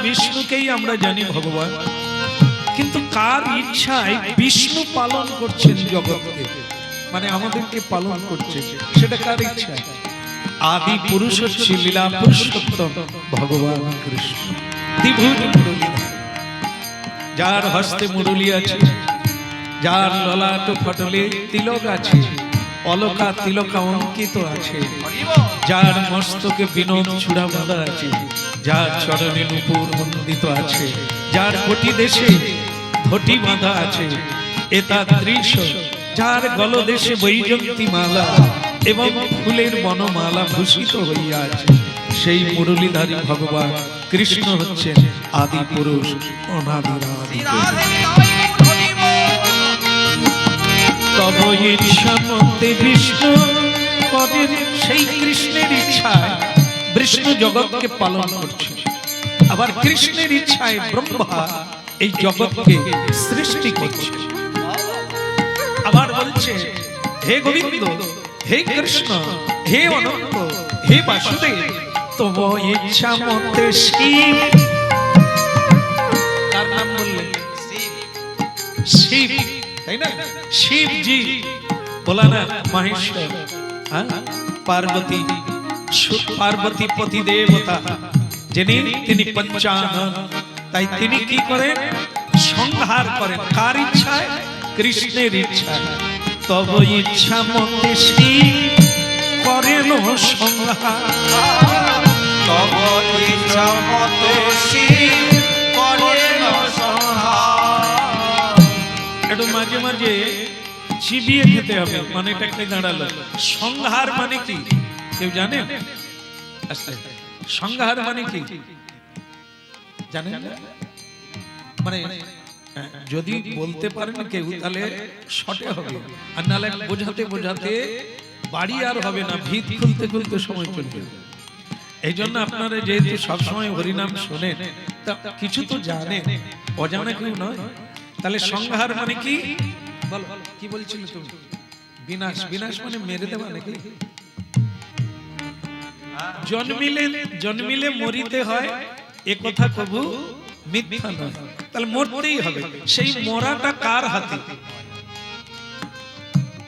বিষ্ণুকেই আমরা জানি ভগবান, কিন্তু কার ইচ্ছায় বিষ্ণু পালন করছেন জগৎকে, মানে আমাদেরকে পালন করছে, সেটা কার ইচ্ছায়? আদি পুরুষ হচ্ছে লীলা পুরুষোত্তম ভগবান কৃষ্ণ, দ্বিভুজ মুরলীধর, যার হস্তে মুরলী আছে, যার ললাট ফটলে তিলক আছে, অলকা তিলকা অঙ্কিত আছে, যার মস্তকে বিনোদ চূড়া বাঁধা আছে, যার চরণে নূপুর বন্দিত আছে, যার কোটি দেশে ধটি বাঁধা আছে, এতাদৃশ যার গলদেশে বৈজয়ন্তী মালা এবং ফুলের বনমালা ভূষিত হইয়া আছে, সেই মুরলীধারী ভগবান কৃষ্ণ হচ্ছেন আদি পুরুষ অনাদিরাদি। তব ইচ্ছা মতে বিষ্ণু করেন, সেই কৃষ্ণের ইচ্ছায় বিষ্ণু জগৎকে পালন করছে, আবার কৃষ্ণের ইচ্ছায় ব্রহ্মা এই জগৎকে সৃষ্টি করছে। আবার বলছে, হে গোবিন্দ, হে কৃষ্ণ, হে অনন্ত, হে বাসুদেব, তব ইচ্ছা মতে শিব, তার নাম বললেন শিব, তাই না? শিবজি ভোলানাথ মহেশ্বর, পার্বতী পার্বতী পতি দেবতা যিনি, তিনি পঞ্চানন, তাই তিনি কি করেন? সংহার করেন। কার ইচ্ছায়? কৃষ্ণের ইচ্ছায়। তব ইচ্ছা মতে শিব করেন সংহার, তব ইচ্ছা মতে শিব করেন সংহার। একটু মাঝে মাঝে চিবিয়ে খেতে হবে, মানে এটা কি দাঁড়ালো? সংহার মানে কি কেউ জানেন? সংহার মানে কি জানেন? মানে যদি বলতে পারেন কেউ তাহলে শর্টে হবে, আর নাহলে বোঝাতে বোঝাতে বাড়ি আর হবে না, ভিত খুলতে খুলতে সময় চলবে। এই জন্য আপনারা যেহেতু সবসময় হরিনাম শোনেন, তা কিছু তো জানেন, অজানা কেউ নয়। তাহলে সংহার মানে কি? বলো, কি বলছিল তুমি? বিনাশ। বিনাশ মানে মেরে দেওয়া নাকি? জন্মিলে মরিতে হয়, এ কথা কবু মিথ্যা নয়। তাহলে মরতেই হবে। সেই মরাটা কার হাতে?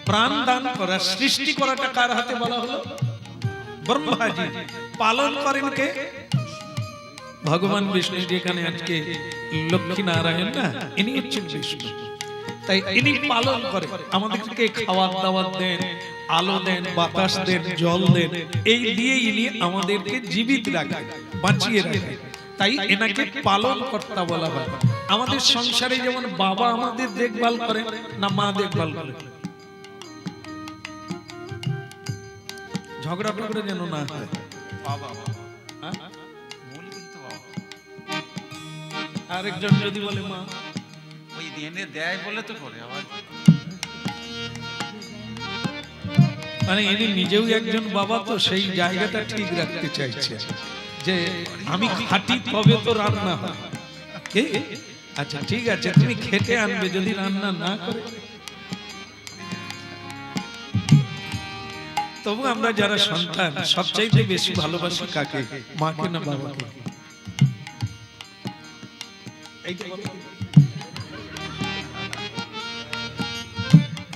প্রাণ দান করা, সৃষ্টি করাটা কার হাতে বলা হলো? ব্রহ্মাজি। পালন করেন কে? ভগবান বিষ্ণু। যেখানে আজকে লক্ষ্মী নারায়ণ না, ইনি হচ্ছেন বিষ্ণু, তাই ইনি পালন করেন, আমাদেরকে খাওয়ার দাওয়াত দেন, আলো দেন, বাতাস দেন, জল দেন, এই দিয়ে ইনি আমাদেরকে জীবিত রাখেন, বাঁচিয়ে রাখেন। তাই এনাকে পালন কর্তা বলা হয়। আমাদের সংসারে যেমন বাবা আমাদের দেখভাল করেন, না মা দেখভাল করেন? ঝগড়া টগড়া যেন না হয়। আরেকজন যদি বলে মা, ওই দেনে দেয় বলে তো করে আবার, মানে ইনি নিজেও একজন বাবা, তো সেই জায়গাটা ঠিক রাখতে চাইছে যে আমি খাঁটি তবে তো রান্না হয়। কে? আচ্ছা ঠিক আছে, তুমি খেতে আনবে, যদি রান্না না করে। তবু আমরা যারা সন্তান সবচাইতে বেশি ভালোবাসি কাকে? মাকে না বাবাকে?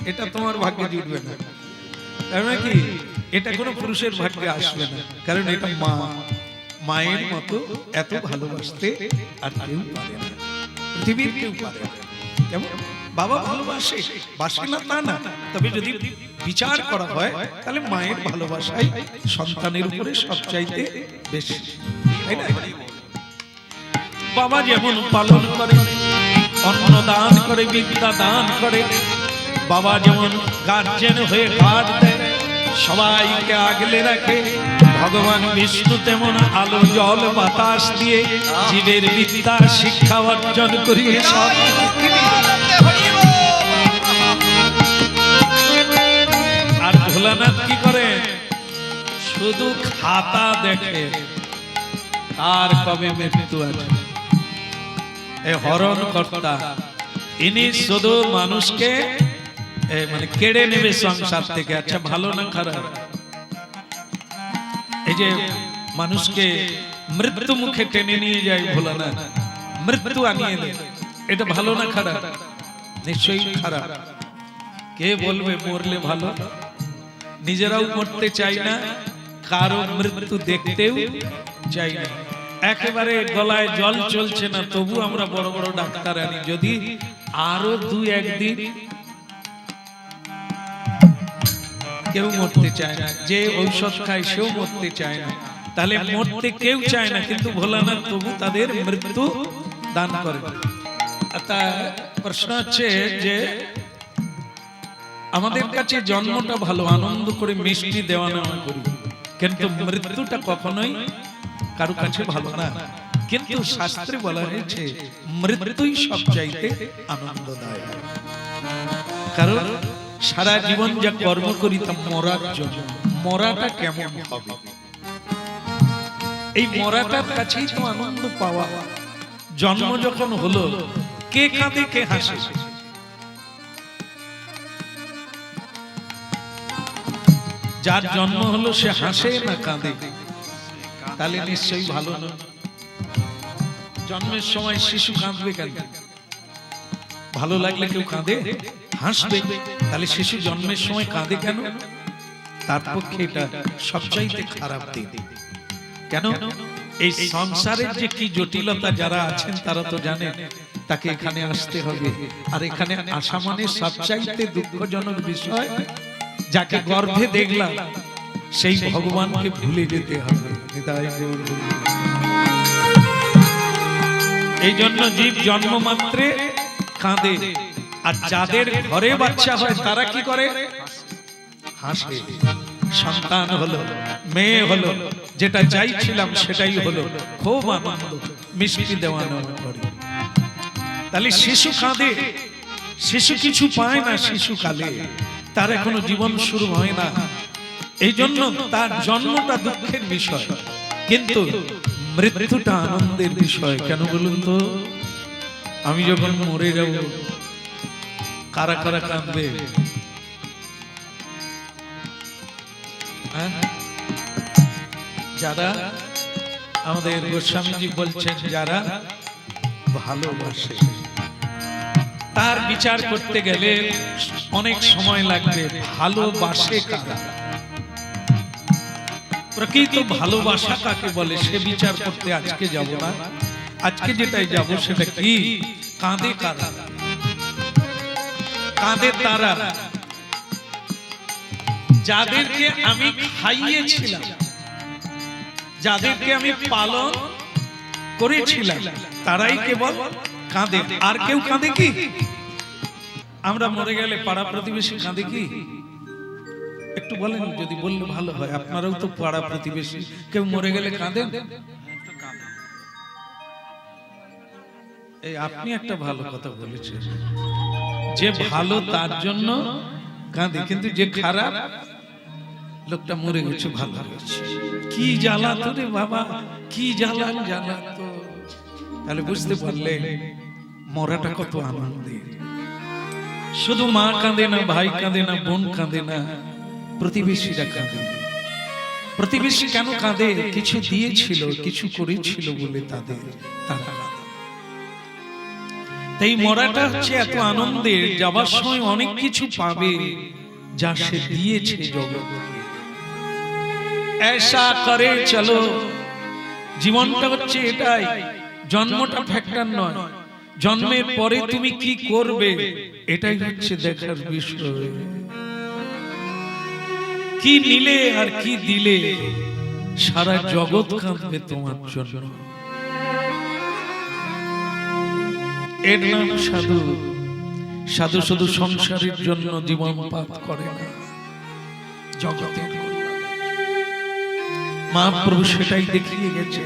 এটা তোমার ভাগ্যে জুটবে না, কারণ কি এটা কোনো পুরুষের ভাগ্যে আসবে না, কারণ এটা মা। মায়ের মতো এত ভালোবাসতে আর কেউ পারে না, পৃথিবীর কেউ পারে না। কেমন বাবা ভালোবাসে, বাসে না তা না, তবে যদি বিচার করা হয় তাহলে মায়ের ভালোবাসাই সন্তানের উপরে সবচাইতে বেশি, তাই না? বাবা যেমন পালন করে, অন্ন দান করে, বিদ্যা দান করে, বাবা যেমন গার্জেন হয়ে কাজ দেয়, সবাইকে আগলে রাখে, ভগবান বিষ্ণু তেমন আলো জল বাতাস দিয়ে জীবের বিদ্যা শিক্ষা অর্জন করিয়ে সব। আর ভোলানাথ কি করে? শুধু খাতা দেখে কার কবে মৃত্যু আছে। এ হরণ কর্তা, ইনি শুধু মানুষকে মানে কেড়ে নেবে সংসার থেকে। আচ্ছা ভালো না খারাপ? এই যে মানুষকে মৃত্যু মুখে টেনে নিয়ে যায় ভোলানাথ, মৃত্যু আনিয়ে দেয়। এটা ভালো না খারাপ? নিশ্চয়ই খারাপ। কে বলবে মরলে ভালো? নিজেরাও মরতে চাই না, কারো মৃত্যু দেখতেও চাই না। একেবারে গলায় জল চলছে না, তবু আমরা বড় বড় ডাক্তার আনি, যদি আরো 2-1 দিন। কেউ মরতে চায় না, যে ঔষধ খায় সেও মরতে চায় না। তাহলে মরতে কেউ চায় না, কিন্তু ভোলানাথ তবু তাদের মৃত্যু দান করে। তা প্রশ্ন হচ্ছে যে আমাদের কাছে জন্মটা ভালো, আনন্দ করে মিষ্টি দেওয়া নেওয়া করি, কিন্তু মৃত্যুটা কখনোই কারো কাছে ভালো না। কিন্তু শাস্ত্রে বলা হয়েছে মৃত্যুই সবচাইতে আনন্দদায়ক। কারণ সারা জীবন যা কর্ম করি তা মরার জন্য, মরাটা কেমন হবে, এই মরাটার কাছেই তো আনন্দ পাওয়া। জন্ম যখন হলো, কে কাঁদে কে হাসে? যার জন্ম হলো সে হাসে না কাঁদে? তাহলে নিশ্চয়ই ভালো না। জন্মের সময় শিশু কাঁদবে কেন? ভালো লাগলে কেউ কাঁদে? হাসবে। তাহলে শিশু জন্মের সময় কাঁদে কেন? তার পক্ষে এটা সবচাইতে খারাপ দিক। কেন? এই সংসারের যে কি জটিলতা, যারা আছেন তারা তো জানেন, তাকে এখানে আসতে হবে। আর এখানে আসা মানে সবচাইতে দুঃখজনক বিষয়, যাকে গর্ভে দেখলাম সেই ভগবানকে ভুলে যেতে হবে। এই জন্য জীব জন্ম মাত্রে কাঁদে, আর যাদের ঘরে বাচ্চা হয় তারা কি করে? হাসে। সন্তান হলো, মেয়ে হলো, যেটা চাইছিলাম সেটাই হলো, খুব আনন্দ, মিষ্টি দেওয়া নেওয়া করে। তাহলে শিশু কাঁদে, শিশু কিছু পায় না শিশুকালে, তার এখনো জীবন শুরু হয় না। এই জন্য তার জন্মটা দুঃখের বিষয়, কিন্তু মৃত্যুটা আনন্দের বিষয়। কেন বলুন তো? আমি যখন মরে যাব, কারা কারা কাঁদবে? যারা, আমাদের গোস্বামীজি বলছেন, যারা ভালোবাসে। তার বিচার করতে গেলে অনেক সময় লাগবে। ভালোবাসে কারা, প্রকৃত ভালোবাসা কাকে বলে, সে বিচার করতে আজকে যাব না। আজকে যেটাই যাব সেটা কি? কাঁদে কারা? কাঁদে তারা যাদেরকে আমি খাইয়েছিলাম, যাদেরকে আমি পালন করেছিলাম, তারাই কেবল কাঁদে। আর কেউ কাঁদে কি? আমরা মরে গেলে পাড়া প্রতিবেশী কাঁদে কি? একটু বলেন, যদি বললে ভালো হয়। আপনারাও তো পাড়া প্রতিবেশী, কেউ মরে গেলে কাঁদেন? এই আপনি একটা ভালো কথা বলেছেন, যে ভালো তার জন্য কাঁদে, কিন্তু যে খারাপ, লোকটা মরে গেছে, ভালো হয়েছে, কি জ্বালা তো রে বাবা, কি জ্বালা জ্বালা তো। তাহলে বুঝতে পারলে মরাটা কত আনন্দের। শুধু মা কাঁদে না, ভাই কাঁদে না, বোন কাঁদে না, প্রতিবেশীরা কাঁদে। প্রতিবেশী কেন কাঁদে? কিছু দিয়েছিল, কিছু করেছিল বলে তারা কাঁদে। তাই মরাটা হচ্ছে এত আনন্দের, যাবার সময় অনেক কিছু পাবে যা সে দিয়েছে জগৎকে। ऐसा করে চলো, জীবনটা হচ্ছে এটাই। জন্মটা ফ্যাক্টর নয়, জন্মের পরে তুমি কি করবে এটাই হচ্ছে দেখার বিষয়। কি নিলে আর কি দিলে, সারা জগৎ কাঁদবে তোমার জন্য। এর নাম সাধু। সাধু শুধু সংসারের জন্য জীবন পাত করে না, জগতের মহাপ্রভু সেটাই দেখিয়ে গেছে,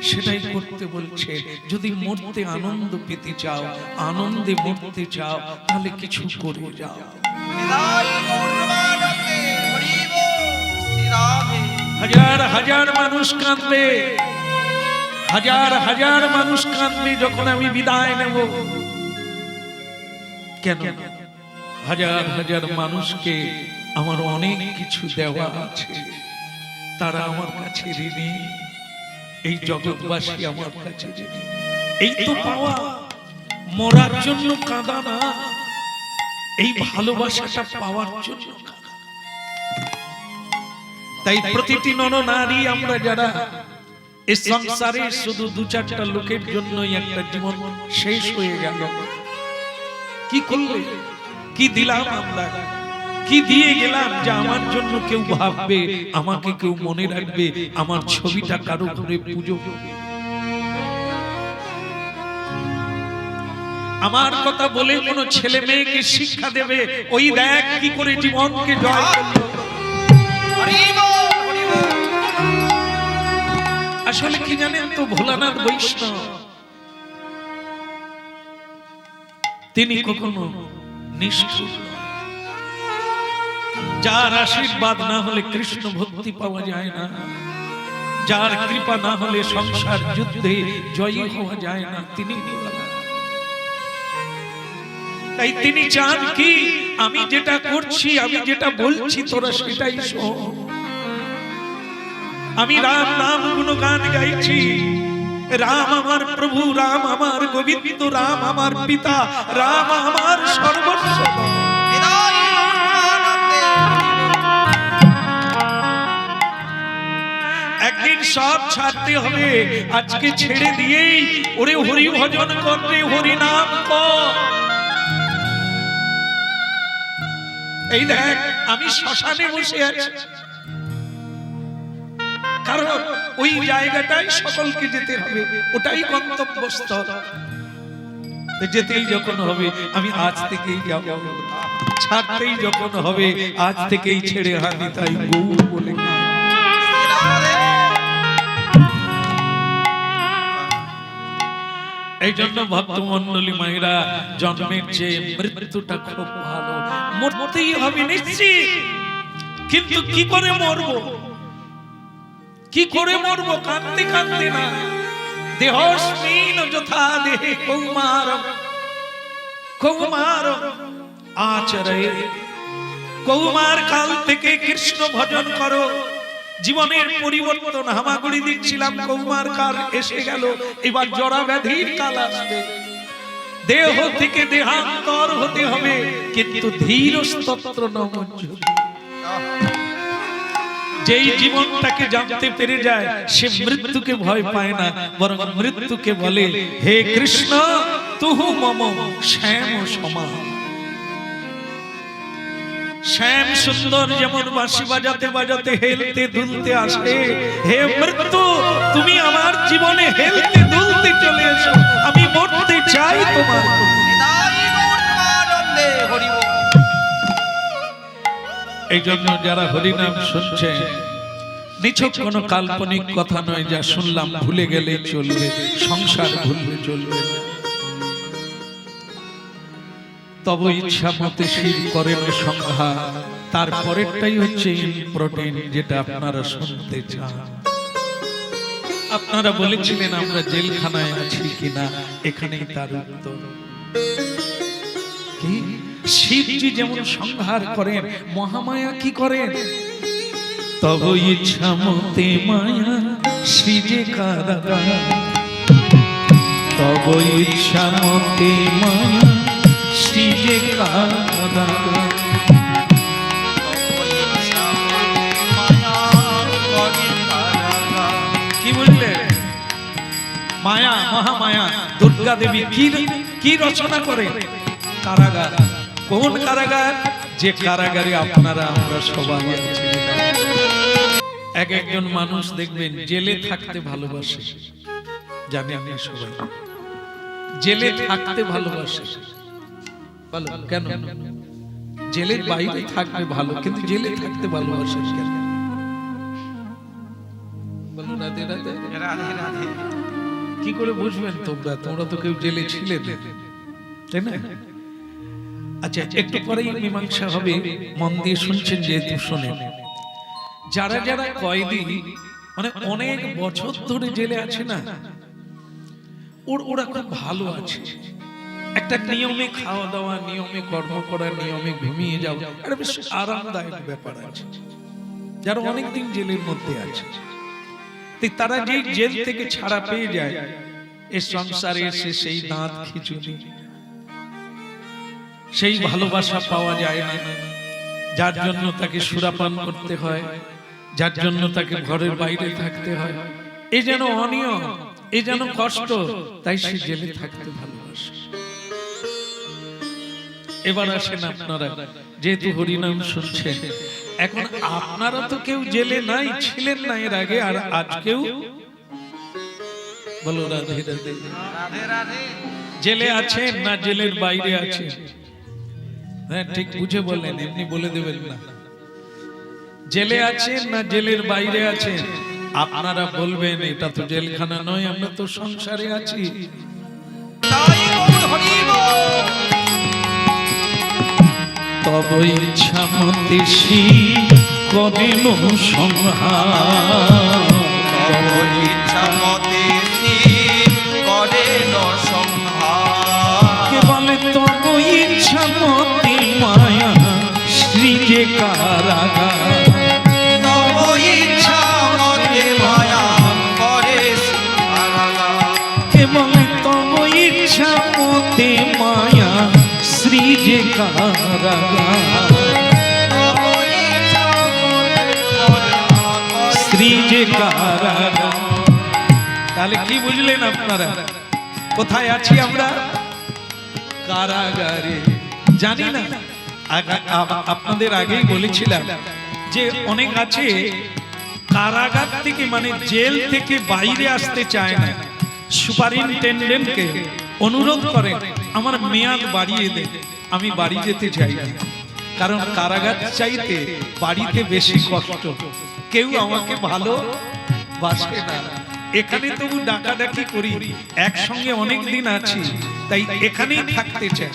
সেটাই করতে বলছে। যদি মরতে আনন্দ পেতে চাও, আনন্দে মরতে চাও, তাহলে কিছু করে যাও। হাজার হাজার মানুষ কাঁদবে, হাজার হাজার মানুষ কাঁদবে যখন আমি বিদায় নেব। কেন? হাজার হাজার মানুষকে আমার অনেক কিছু দেওয়া আছে, তারা আমার কাছে ঋণী। এই জগৎবাসী আমার কাছে যে এই তো পাওয়া, মরার জন্য কাঁদা না, এই ভালোবাসাটা পাওয়ার জন্য কাঁদা। তাই প্রতিটি নরনারী আমরা যারা এই সংসারে শুধু দু চারটা লোকের জন্যই একটা জীবন শেষ হয়ে গেল, কি করলে, কি দিলাম আমরা, কি দিয়ে গেলাম যে আমার জন্য কেউ ভাববে, আমাকে কেউ মনে রাখবে, আমার ছবিটা কারো ঘরে পুজো করবে, আমার কথা বলে কোনো ছেলে মেয়েকে শিক্ষা দেবে, ওই দেখ কি করে জীবনকে জয় করলো। আসলে কি জানেন তো, ভোলানাথ বৈষ্ণব তিনি কখনো নিষ্ঠুর নন। যার আশীর্বাদ না হলে কৃষ্ণ ভক্তি পাওয়া যায় না, যার কৃপা না হলে সংসার যুদ্ধে জয়ী হওয়া যায় না, তিনি ভোলানাথ। তাই তিনি চান কি, আমি যেটা করছি, আমি যেটা বলছি, তোরা সেটাই শোন। আমি রাম নাম গুণগান গাইছি, রাম আমার প্রভু, রাম আমার গোবিন্দ, রাম আমার পিতা, রাম আমার সর্বস্ব। একদিন সব ছাড়তে হবে, আজকে ছেড়ে দিয়েই ওরে হরি ভজন করতে, হরি নাম কর। এই দেখ আমি শ্মশানে বসে আছি, কারণ ওই জায়গাটাই সকলকে যেতে হবে, ওটাই গন্তব্যস্থল। যেতেই যখন হবে আমি আজ থেকেই যাব, ছাড়তেই যখন হবে আজ থেকেই ছেড়ে হানি তাই গৌর বলে। এই জন্য ভক্তমণ্ডলী মায়েরা, জন্মের চেয়ে মৃত্যুটা খুব ভালো, মরতেই হবে নিশ্চিত, কিন্তু কি করে মরবো, কি করে মরবো, কাঁদতে কাঁদতে না। দেহস্মিন যথা দেহে কৌমারম কৌমারম আচরে, কৌমার কাল থেকে কৃষ্ণ ভজন করো, জীবনের পরিবর্তন। হামাগুড়ি দিচ্ছিলাম, কৌমার কাল এসে গেল, এবার জরা ব্যাধির কাল আসবে, দেহ থেকে দেহান্তর হতে হবে, কিন্তু ধীর স্তোত্র নমঃ। যেই জীবনটাকে জানতে পেরে যায় সে মৃত্যুকে ভয় পায় না, বরং মৃত্যুকে বলে হে কৃষ্ণ তুহু মম শ্যাম সমান। শ্যাম সুন্দর যেমন বাঁশি বাজাতে বাজাতে হেলতে দুলতে আসে, হে মৃত্যু তুমি আমার জীবনে হেলতে দুলতে চলে এসো, আমি মরতে চাই তোমার। এই জন্য যারা হরিনাম শুনছেন, নিছক কোন কাল্পনিক কথা নয়, যা শুনলাম ভুলে গেলে চলবে, সংসার ভুললে চলবে। তবে ইচ্ছা মতে শির করেন সংহার, তারপরেরটাই হচ্ছে ইম্পর্টেন্ট, যেটা আপনারা শুনতে চান। আপনারা বলেছিলেন আমরা জেলখানায় আছি কিনা, এখানেই তার উত্তর। কি শিবজি যেমন সংহার করেন, মহামায়া কি করেন? তব ইচ্ছা মতে মায়া সৃজে কারাগার, তব ইচ্ছা মতে মায়া সৃজে কারাগার। কি বুঝলে? মায়া, মহামায়া, দুর্গা দেবী কি রচনা করে? কারাগার। কোন কারাগার? যে কারাগারে আপনারা আমরা সবাই আছি। একজন মানুষ দেখবেন জেলে থাকতে ভালোবাসে, জানি আমি সবাই জেলে থাকতে ভালোবাসে। বলো কেন? জেলের বাইরে থাকবে ভালো, কিন্তু জেলে থাকতে ভালোবাসে কেন? বলো রাধে রাধে। রাধে রাধে। কি করে বুঝবেন তোমরা? তোমরা তো কেউ জেলে ছিলে না, তাই না? আচ্ছা, একটু পরেই মীমাংসা হবে, মন দিয়ে শুনছেন যেহেতু শোনেন। যারা যারা কয়েদি, মানে অনেক বছর ধরে জেলে আছে না, ওরা খুব ভালো আছে। একটা নিয়মে খাওয়া দাওয়া, নিয়মে কর্ম করা, নিয়মে ঘুমিয়ে যাওয়া, একটা বেশ আরামদায়ক ব্যাপার আছে যারা অনেকদিন জেলের মধ্যে আছে। তারা যে জেল থেকে ছাড়া পেয়ে যায়, এই সংসারে এসে সেই দাঁত খিচুনি, সেই ভালোবাসা পাওয়া যায় না, যার জন্য তাকে সুরাপান করতে হয়, যার জন্য তাকে ঘরের বাইরে থাকতে হয়। এই যেন অনিয়ম, এই যেন কষ্ট, তাই সে জেলে থাকতে ভালোবাসে। এবার আসেন আপনারা, যেহেতু হরিনাম শুনছেন, এখন আপনারা তো কেউ জেলে নাই, ছিলেন না এর আগে, আর আজকেও বলো রাধে রাধে। রাধে রাধে। জেলে আছেন না জেলের বাইরে আছেন? হ্যাঁ, ঠিক বুঝে বললেন, এমনি বলে দেবেন না। জেলে আছেন না জেলের বাইরে আছেন? আপনারা বলবেন এটা তো জেলখানা নয়, আমরা তো সংসারে আছি। তাই বল হরি বল। তব ইচ্ছা মতে করেন সংহার, তব ইচ্ছা মতে শিব করেন সংহার। কে বলে তব ইচ্ছা মতে মায়া শ্রী যে কারাগার। তব ইচ্ছা মতে মায়া করে কারাগার। কে বলে তব ইচ্ছা মতে মায়া শ্রী যে কারাগার। তব ইচ্ছা মতে মায়া করে শ্রী যে কারাগার। তাহলে কি বুঝলেন আপনারা? কোথায় আছি আমরা? কারাগারে। জানি না, আপনাদের আগেই বলেছিলাম যে অনেক আছে কারাগার থেকে, মানে জেল থেকে বাইরে আসতে চায় না, সুপারিনটেন্ডেন্টকে অনুরোধ করে আমার মেয়াদ বাড়িয়ে দেন, আমি বাড়ি যেতে চাই না, কারণ কারাগার চাইতে বাড়িতে বেশি কষ্ট, কেউ আমাকে ভালো বাসে না। এখানে তবু ডাকাডাকি করি, একসঙ্গে অনেক দিন আছি, তাই এখানেই থাকতে চাই।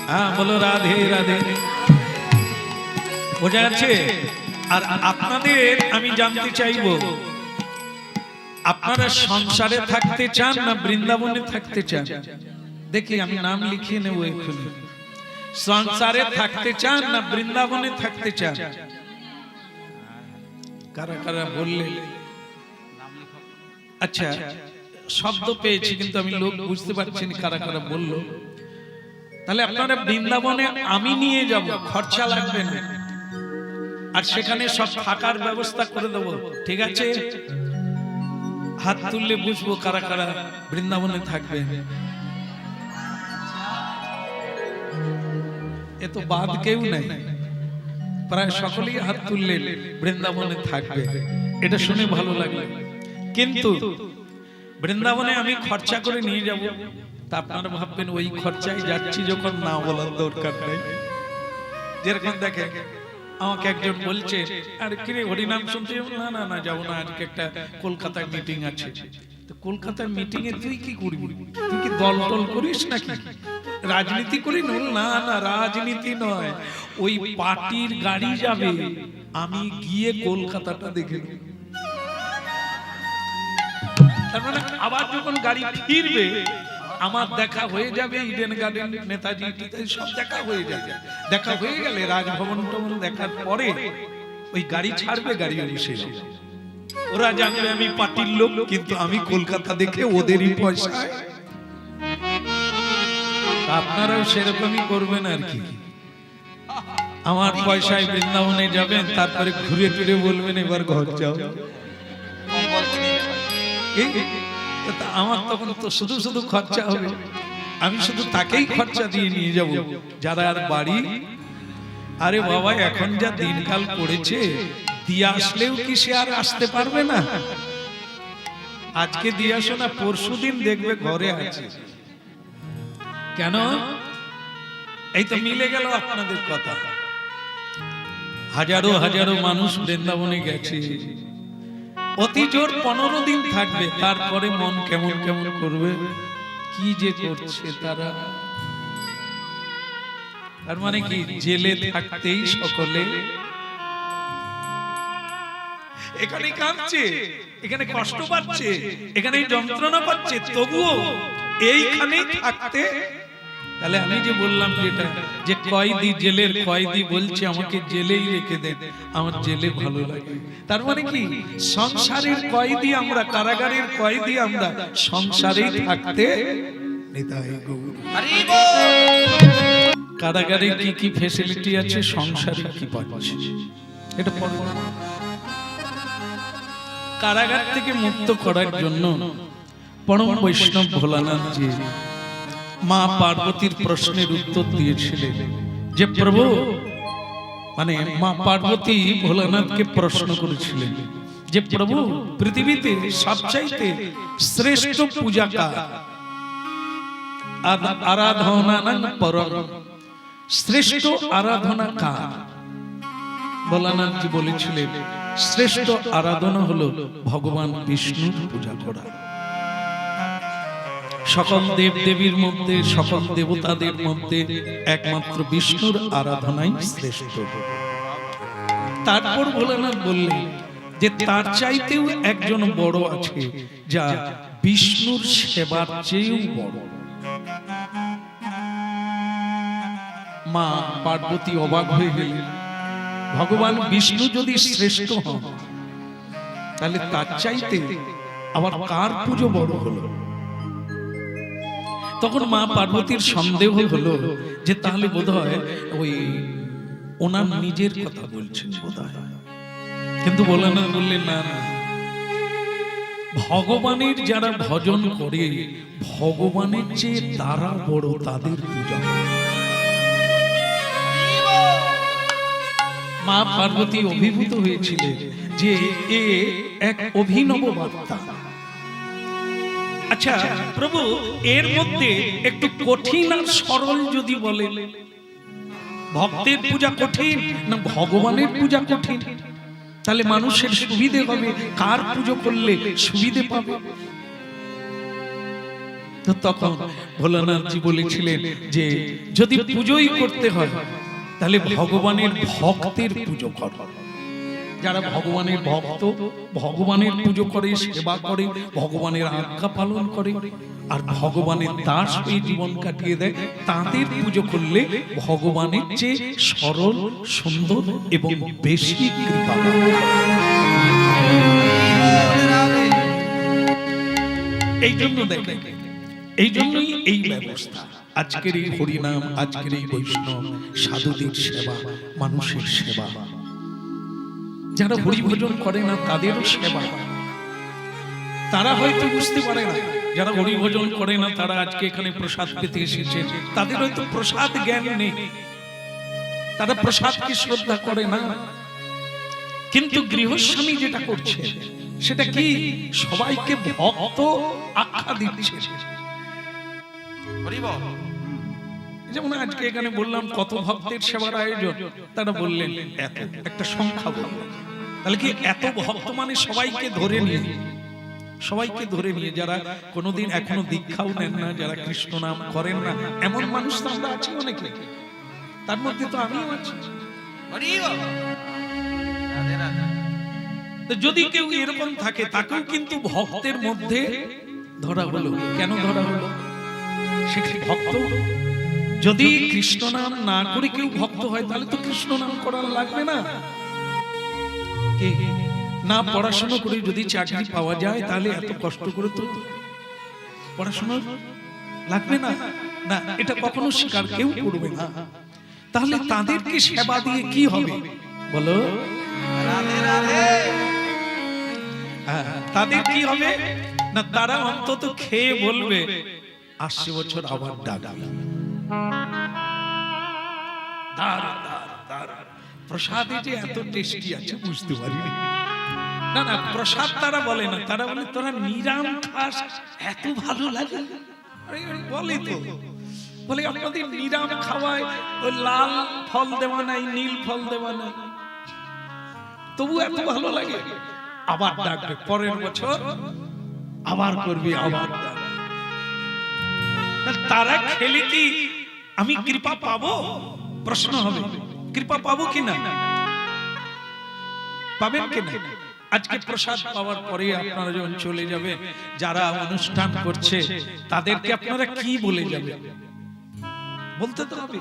হ্যাঁ, বলো রাধে রাধে। বোঝা যাচ্ছে? আর আপনাদের আমি জানতে চাইবো, আপনারা সংসারে থাকতে চান না বৃন্দাবনে থাকতে চান? দেখি আমি নাম লিখিয়ে নেব এক্ষুনি। সংসারে থাকতে চান না বৃন্দাবনে থাকতে চান? কারা কারা বললেন? আচ্ছা, শব্দ পেয়েছি কিন্তু আমি লোক বুঝতে পারছি না কারা কারা বললো। তাহলে আপনারা বৃন্দাবনে আমি নিয়ে যাব, খরচা লাগবে না, আর সেখানে সব থাকার ব্যবস্থা করে দেবো, ঠিক আছে? হাত তুললে বুঝবো কারা কারা বৃন্দাবনে থাকবে। এ তো বাদ কেউ নাই, প্রায় সকলেই হাত তুললেন বৃন্দাবনে থাকবে। এটা শুনে ভালো লাগলো। কিন্তু বৃন্দাবনে আমি খরচা করে নিয়ে যাব, তা আপনারা ভাববেন ওই খরচায় যাচ্ছি যখন, না বলার দরকার নেই। যেরকম দেখেন, আমাকে একজন বলছে, আরে কিরে হরিনাম শুনতে যাবো? না না না, যাবো না, আজকে একটা কলকাতায় মিটিং আছে। তো কলকাতার মিটিং এ তুই কি করবি? তুই কি দল টল করিস নাকি, রাজনীতি করি? না না, রাজনীতি নয়, ওই পার্টির গাড়ি যাবে, আমি গিয়ে কলকাতাটা দেখে নেব। তার মানে আবার যখন গাড়ি ফিরবে আমার দেখা হয়ে যাবে, ইডেন গার্ডেন, নেতাজি, সব দেখা হয়ে যাবে। দেখা হয়ে গেলে রাজভবন টবন দেখার পরে ওই গাড়ি ছাড়বে, গাড়ি বসে যাবে। ওরা জানবে আমি পার্টির লোক, কিন্তু আমি কলকাতা দেখে ওদেরই পয়সায়। আপনারাও সেরকমই করবেন আর কি, আমার পয়সায় বৃন্দাবনে যাবেন, তারপরে ঘুরে ফিরে বলবেন এবার ঘর যাও। আমার তখন তো শুধু শুধু খরচা হবে, আমি শুধু তাকেই খরচা দিয়ে নিয়ে যাব যারা আর বাড়ি। আরে বাবা, এখন যা দিনকাল পড়েছে, দিয়ে আসলেও কি সে আর আসতে পারবে না? আজকে দিয়ে আসো না, পরশুদিন দেখবে ঘরে আছে। কেন? এই তো মিলে গেল আপনাদের কথা। হাজারো হাজারো মানুষ বৃন্দাবনে গেছে, অতি জোর 15 দিন থাকবে, তারপরে মন কেমন কেমন করবে, কি যে করছে তারা। তার মানে কি, জেলে থাকতেই সকলে এখানে কাঁদছে, এখানে কষ্ট পাচ্ছে, এখানে যন্ত্রণা পাচ্ছে, তবুও এইখানে থাকতে তাহলে আমি যে বললাম যেটা, যে কয়েদি, জেলের কয়েদি বলছে আমাকে জেলেই রেখে দেন, আমার জেলে ভালো লাগে। তার মানে কি, সংসারের কয়েদি আমরা, কারাগারের কয়েদি আমরা, সংসারেই থাকতে নিতাই গৌর। হরি বল। কারাগারে কি কি ফ্যাসিলিটি আছে, সংসারে কি পাচ্ছে এটা পড়ো। কারাগার থেকে মুক্ত করার জন্য পরম বৈষ্ণব ভোলানাথ জি মা পার্বতীর প্রশ্নের উত্তর দিয়েছিলেন যে প্রভু, মানে মা পার্বতী ভোলানাথকে প্রশ্ন করেছিলেন যে প্রভু, পৃথিবীতে সবচাইতে শ্রেষ্ঠ পূজা কার, আরাধনানাং পরম, শ্রেষ্ঠ আরাধনা কার? ভোলানাথ জি বলেছিলেন শ্রেষ্ঠ আরাধনা হলো ভগবান বিষ্ণুর পূজা করা। সকল দেব দেবীর মধ্যে, সকল দেবতাদের মধ্যে একমাত্র বিষ্ণুর আরাধনাই শ্রেষ্ঠ। তারপর ভোলানাথ বললেন যে তার চাইতেও একজন বড় আছে, যা বিষ্ণুর সেবার চেয়েও বড়। মা পার্বতী অবাক হয়ে গেলেন, ভগবান বিষ্ণু যদি শ্রেষ্ঠ হন তাহলে তার চাইতে আবার কার পুজো বড় হলো? তখন মা পার্বতীর সন্দেহ হলো যে তাহলে বোধহয় ওই ওনার নিজের কথা বলছেন বোধহয়। কিন্তু ভোলানাথ বললেন না না, ভগবানের যারা ভজন করে, ভগবানের চেয়ে তারা বড়, তাদের পূজা। মা পার্বতী অভিভূত হয়েছিলেন যে এ এক অভিনব বার্তা। আচ্ছা প্রভু, এর মধ্যে একটু কঠিন আর সরল যদি বলেন, ভক্তের পূজা কঠিন না ভগবানের পূজা কঠিন, তাহলে মানুষের সুবিধে হবে, কার পুজো করলে সুবিধে পাবে? তো তখন ভোলানাথ জি বলেছিলেন যে যদি পুজোই করতে হয় তাহলে ভগবানের ভক্তের পুজো কর। যারা ভগবানের ভক্ত, ভগবানের পুজো করে, সেবা করে, ভগবানের আজ্ঞা পালন করে, আর ভগবানের দাস হয়ে জীবন কাটিয়ে দেয়, তাদের পুজো করলে ভগবানের চেয়ে সরল, সুন্দর এবং বেশি কৃপা পাবে। এই জন্য দেখেন, এই জন্যই এই ব্যবস্থা, আজকের এই হরিনাম, আজকের এই বৈষ্ণব সাধুদের সেবা, মানুষের সেবা। যারা হরিভজন করে না তাদেরও সেবা। তারা হয়তো বুঝতে পারে না, যারা হরিভজন করে না তারা আজকে এখানে প্রসাদ পেতে এসেছে, তাদের হয়তো প্রসাদ জ্ঞান নেই, তারা প্রসাদকে শ্রদ্ধা করে না। কিন্তু গৃহস্বামী যেটা করছে সেটা কি, সবাইকে ভক্ত আখ্যা দিচ্ছে। যেমন আজকে এখানে বললাম কত ভক্তের সেবার আয়োজন, তারা বললেন এত, একটা সংখ্যা বললেন, তাহলে কি এত ভক্ত মানে সবাইকে ধরে নিয়ে, সবাইকে ধরে নিয়ে, যারা কোনোদিন এখনো দীক্ষাও নেন না, যারা কৃষ্ণ নাম করেন না, এমন মানুষ তো আমরা আছি অনেকে, তার মধ্যে তো আমিও আছি। যদি কেউ এরকম থাকে তাকেও কিন্তু ভক্তের মধ্যে ধরা হলো। কেন ধরা হলো? সে ভক্ত। যদি কৃষ্ণ নাম না করে কেউ ভক্ত হয় তাহলে তো কৃষ্ণ নাম করার লাগবে না। না পড়াশোনা করে যদি চাকরি পাওয়া যায় তাহলে এত কষ্ট করে তো পড়াশোনা লাগবে না। না, এটা কখনো স্বীকার কেউ করবে না। তাহলে তাদেরকে সেবা দিয়ে কি হবে বলো? তাদের কি হবে না, তারা অন্তত খেয়ে বলবে 80 বছর আবার ডাকবে। প্রসাদে যে এত টেস্টি আছে বুঝতে পারিনি। না না, প্রসাদ তারা বলে না, তারা বলে তোরা নিরাম খাস, এত ভালো লাগে। বলে তো, বলে আপনাদের নিরাম খাওয়ায়, ওই লাল ফল দেওয়া নাই, নীল ফল দেওয়া নাই, তবু এত ভালো লাগে। আবার ডাকবে, পরের বছর আবার করবি, আবার ডাকবে। তারা খেলে কি আমি কৃপা পাবো? প্রশ্ন হবে, কৃপা পাবো কিনা? পাবেন কিনা? আজকে প্রসাদ পাওয়ার পরে আপনারা যখন চলে যাবে, যারা অনুষ্ঠান করছে তাদেরকে আপনারা কি বলে যাবেন? বলতে তো হবে।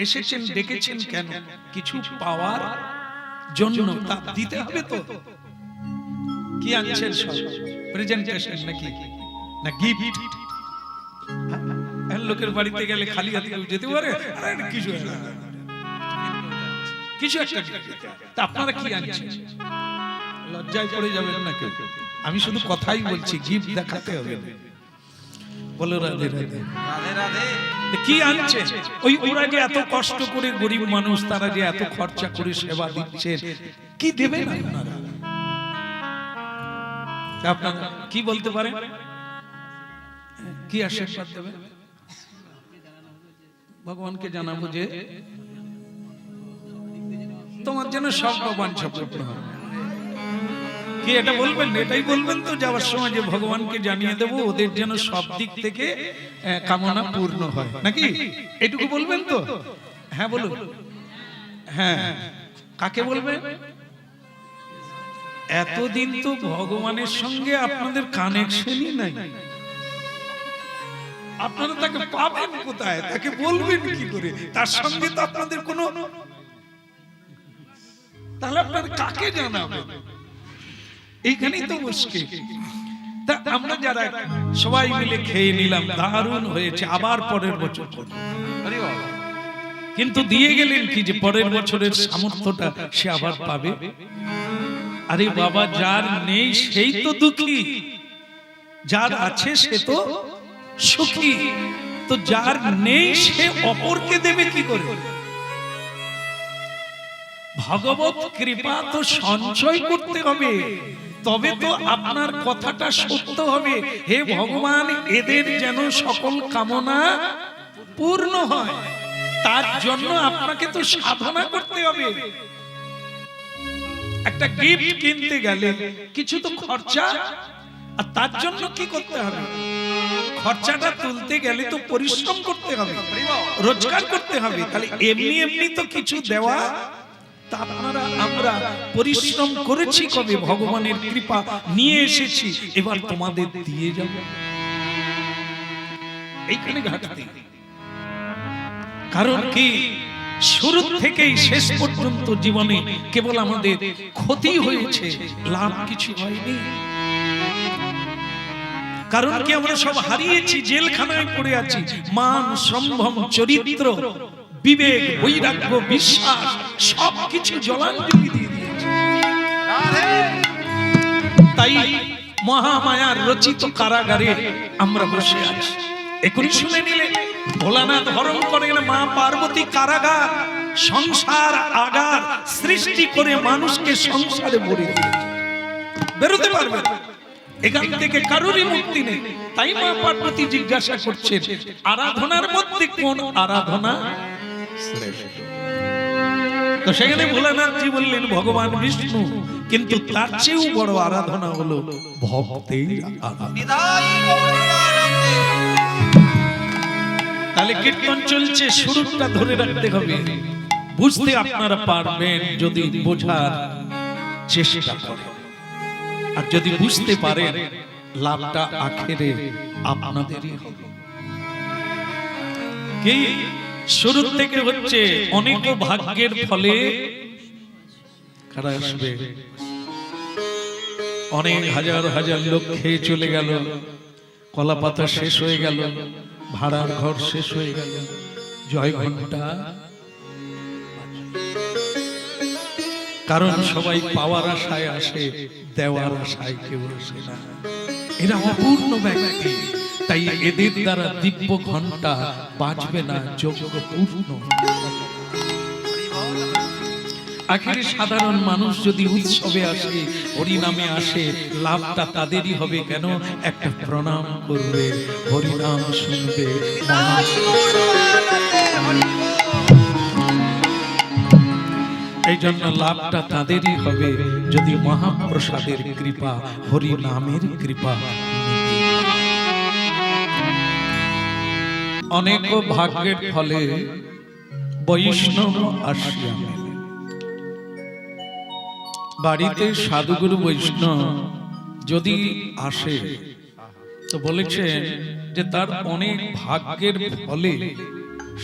এসেছেন ডেকেছেন কেন? কিছু পাওয়ার জন্য, তা দিতে হবে তো। কি আনছেন? সব প্রেজেন্টেশন নাকি না গিফট? লোকের বাড়িতে গেলে খালি হাতে কেউ যেতে পারে? আরে কিছু কিছু একটা। তা আপনারা কি আনছেন? লজ্জায় পড়ে যাবেন না কেউ। আমি শুধু কথাই বলছি, গিফট দেখাতে হবে। বলো রাধে রাধে। রাধে রাধে। কি আনছে? ওই ওরা যে এত কষ্ট করে, গরিব মানুষ তারা যে এত খরচা করে সেবা দিচ্ছেন, কি দেবেন আপনারা? আপনারা কি বলতে পারেন? কি আশীর্বাদ দেবেন? ভগবানকে জানাবো যে তোমার যেন সব বাঞ্ছা পূর্ণ হয়। কি এটা বলবেন? এটাই বলবেন তো যাওয়ার সময়, যে ভগবানকে জানিয়ে দেবো ওদের যেন সব দিক থেকে কামনা পূর্ণ হয়, নাকি? এটুকু বলবেন তো? হ্যাঁ বলুন। হ্যাঁ, কাকে বলবেন? এতদিন তো ভগবানের সঙ্গে আপনাদের কানেকশনই নাই। আপনারা তাকে পাবেন কোথায়? তাকে বলবেন কি করে? তার সঙ্গে তো আপনাদের কোনো, তাহলে আপনারা কাকে জানাবেন? এইখানেই তো মুশকিল। তা আমরা যারা সবাই মিলে খেয়ে নিলাম, দারুণ হয়েছে, আবার পরের বছর করব। কিন্তু দিয়ে গেলেন কি যে পরের বছরের সামর্থ্যটা সে আবার পাবে? আরে বাবা, যার নেই সেই তো দুঃখী, যার আছে সে তো সুখী। তো যার নেই সে অপরকে দেবে কি করে? ভগবত কৃপা তো সঞ্চয় করতে হবে, তবে তো আপনার কথাটা সত্য হবে। হে ভগবান, এদের যেন সকল কামনা পূর্ণ হয়, তার জন্য আপনাকে তো সাধনা করতে হবে। একটা গিফট কিনতে গেলে কিছু তো খরচা, আর তার জন্য কি করতে হবে? খরচাটা তুলতে গেলে তো পরিশ্রম করতে হবে, রোজগার করতে হবে। তাহলে এমনি এমনি তো কিছু দেওয়া, তা আপনারা আমরা পরিশ্রম করেছি কবে? ভগবানের কৃপা নিয়ে এসেছি, এবার তোমাদের দিয়ে যাব। এইখানে ঘাটতি। কারণ কি, শুরু থেকেই শেষ পর্যন্ত জীবনে কেবল আমাদের ক্ষতি হয়েছে, লাভ কিছু হয়নি। কারণ কি, আমরা সব হারিয়েছি, জেলখানায় পড়ে আছি। মান, সম্ভ্রম, চরিত্র, বিবেক, বৈরাগ্য, বিশ্বাস সবকিছু জলাঞ্জলি দিয়ে দিয়েছে। তাই মহামায়ার রচিত কারাগারে আমরা বসে আছি। এখনই শুনে নিলে, ভোলানাথ হরণ করে গেলে মা পার্বতী কারাগার, সংসার আগার সৃষ্টি করে মানুষকে সংসারে ভরে দিয়েছে। বেরোতে পারবে না, এখান থেকে কারোরই মুক্তি নেই। তাই মা পার্বতী জিজ্ঞাসা করছেন, আরাধনার মধ্যে কোন আরাধনা শ্রেষ্ঠ? তো সেখানে ভোলানাথজি বললেন ভগবান বিষ্ণু, কিন্তু তার চেয়েও বড় আরাধনা হলো ভক্তের আরাধনা। তাহলে কীর্তন চলছে, শুরুটা ধরে রাখতে হবে। বুঝতে আপনারা পারবেন যদি বোঝার চেষ্টা করেন, আর যদি বুঝতে পারেন লাভটা আখেরে আপনাদেরই হবে। কি শুরু থেকে হচ্ছে অনেক ভাগ্যের ফলে খারাপ আসবে। অনেক হাজার হাজার লোক খেয়ে চলে গেল, কলা পাতা শেষ হয়ে গেল, ভাড়ার ঘর শেষ হয়ে গেল, জয় ঘন্টা। কারণ সবাই পাওয়ার আশায় আসে, দেওয়ার আশায় কেউ আসে না। এরা অপূর্ণ ব্যক্তি, তাই এদের দ্বারা দিব্য ঘন্টা বাজবে না, যোগ্য পূর্ণ। আখেরে সাধারণ মানুষ যদি উৎসবে আসে, হরিনামে আসে, লাভটা তাদেরই হবে। কেন? একটা প্রণাম করবে, হরিনাম শুনবে, এই জন্য লাভটা তাদেরই হবে যদি মহাপ্রসাদের কৃপা, হরিনামের কৃপা। অনেক ভাগ্যের ফলে বৈষ্ণব আসিয়া মেলে। বাড়িতে সাধুগুরু বৈষ্ণব যদি আসে, তো বলেছেন যে তার অনেক ভাগ্যের ফলে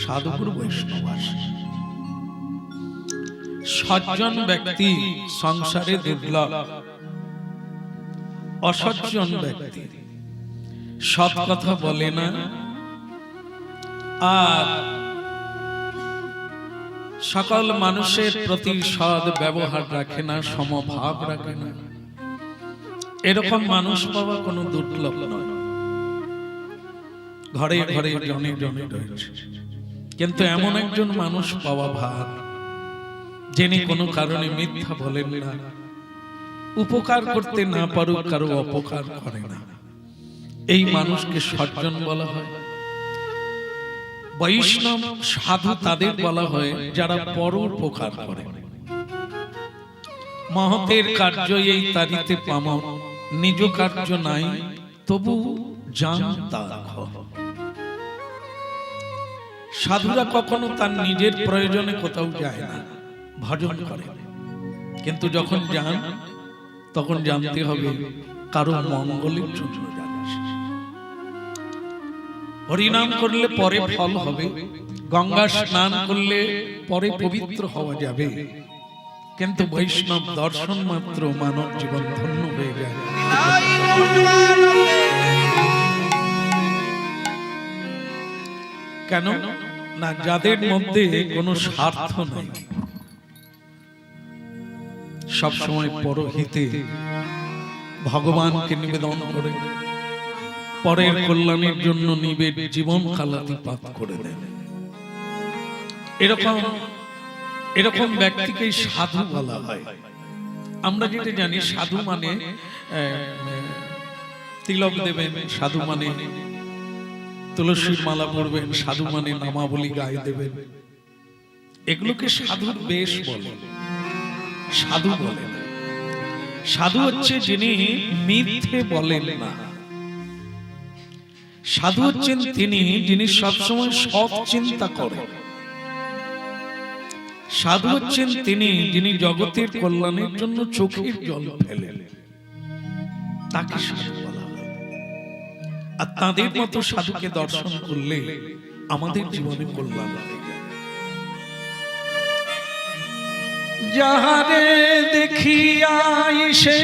সাধুগুরু বৈষ্ণব আসে। সজ্জন ব্যক্তি সংসারে দুর্লভ, অসজ্জন ব্যক্তি সৎ কথা বলে না, আর সকল মানুষের প্রতি সৎ ব্যবহার রাখে না, সমভাব রাখে না। এরকম মানুষ পাওয়া কোনো দুর্লভ নয়। ঘরে ঘরে জনে জনে রয়েছে, কিন্তু এমন একজন মানুষ পাওয়া ভার, যিনি কোনো কারণে মিথ্যা বলেন না, উপকার করতে না পারুক কারো অপকার করে না। এই মানুষকে সজ্জন বলা হয়। বৈষ্ণব সাধু তাদের বলা হয় যারা পরোপকার করে। মহতের কার্য এই তারিতে পাম, নিজ কার্য নাই তবু জান তা। সাধুরা কখনো তার নিজের প্রয়োজনে কোথাও যায় না, ভজন করে, কিন্তু যখন যান তখন জানতে হবে কারো মঙ্গলের জন্য যাচ্ছে। হরিনাম করলে পরে ফল হবে, গঙ্গা স্নান করলে পরে পবিত্র হওয়া যাবে, কিন্তু বৈষ্ণব দর্শন মাত্র মানব জীবন ধন্য হয়ে যায়। কেন না? যাদের মধ্যে কোনো স্বার্থ নাই, সবসময় পরহিতে ভগবানকে নিবেদন করে, পরের কল্যাণের জন্য নিবেদ জীবন কালাতিপাত করে দেন। এরকম ব্যক্তিকে সাধু বলা হয়। আমরা যেটা জানি সাধু মানে তিলক দেবেন, সাধু মানে তুলসীর মালা পরবেন, সাধু মানে নামাবলী গায়ে দেবেন, এগুলোকে সাধুর বেশ বলে, সাধু বলে না। সাধু হচ্ছে যিনি মিথ্যে বলেন না। সাধু হচ্ছেন তিনি যিনি সবসময় সৎ চিন্তা করেন। সাধু হচ্ছেন তিনি যিনি জগতের কল্যাণের জন্য চোখের জল ফেলেন, তাকে সাধু বলা হয়। আর তাদের মতো সাধুকে দর্শন করলে আমাদের জীবনে কল্যাণ হয়ে যায়। যাহারে দেখিয়া এসে,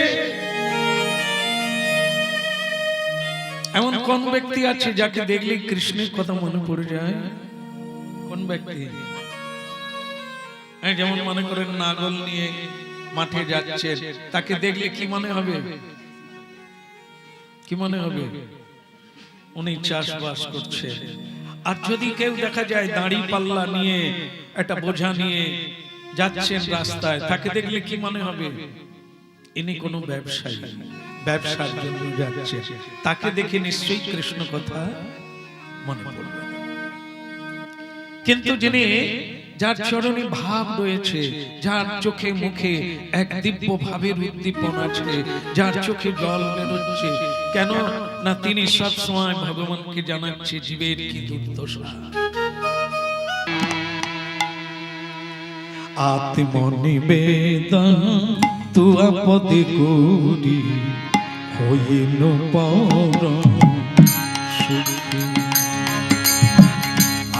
এমন কোন ব্যক্তি আছে যাকে দেখলে কৃষ্ণের কথা মনে পড়ে যায়? কোন ব্যক্তি? যেমন মনে করেন নাগল নিয়ে মাঠে যাচ্ছে, তাকে দেখলে কি মনে হবে? কি মনে হবে? উনি চাষবাস করছে। আর যদি কেউ দেখা যায় দাড়ি পাল্লা নিয়ে একটা বোঝা নিয়ে যাচ্ছেন রাস্তায়, তাকে দেখলে কি মনে হবে? ইনি কোনো ব্যবসায়ী, ব্যবসার জন্য যাচ্ছে। তাকে দেখে নিশ্চয়ই কৃষ্ণ কথা মনে পড়বে। কিন্তু যিনি, যার চরণে ভাব রয়েছে, যার চোখে মুখে এক দিব্য ভাবের উদ্দীপন আছে, যার চোখে জল বেরোচ্ছে, কেন না তিনি সব সময় ভগবানকে জানাচ্ছে জীবের কি দুর্দশা। আত্মনিবেদন তুয়া পদে করি হইল পরম সুখী।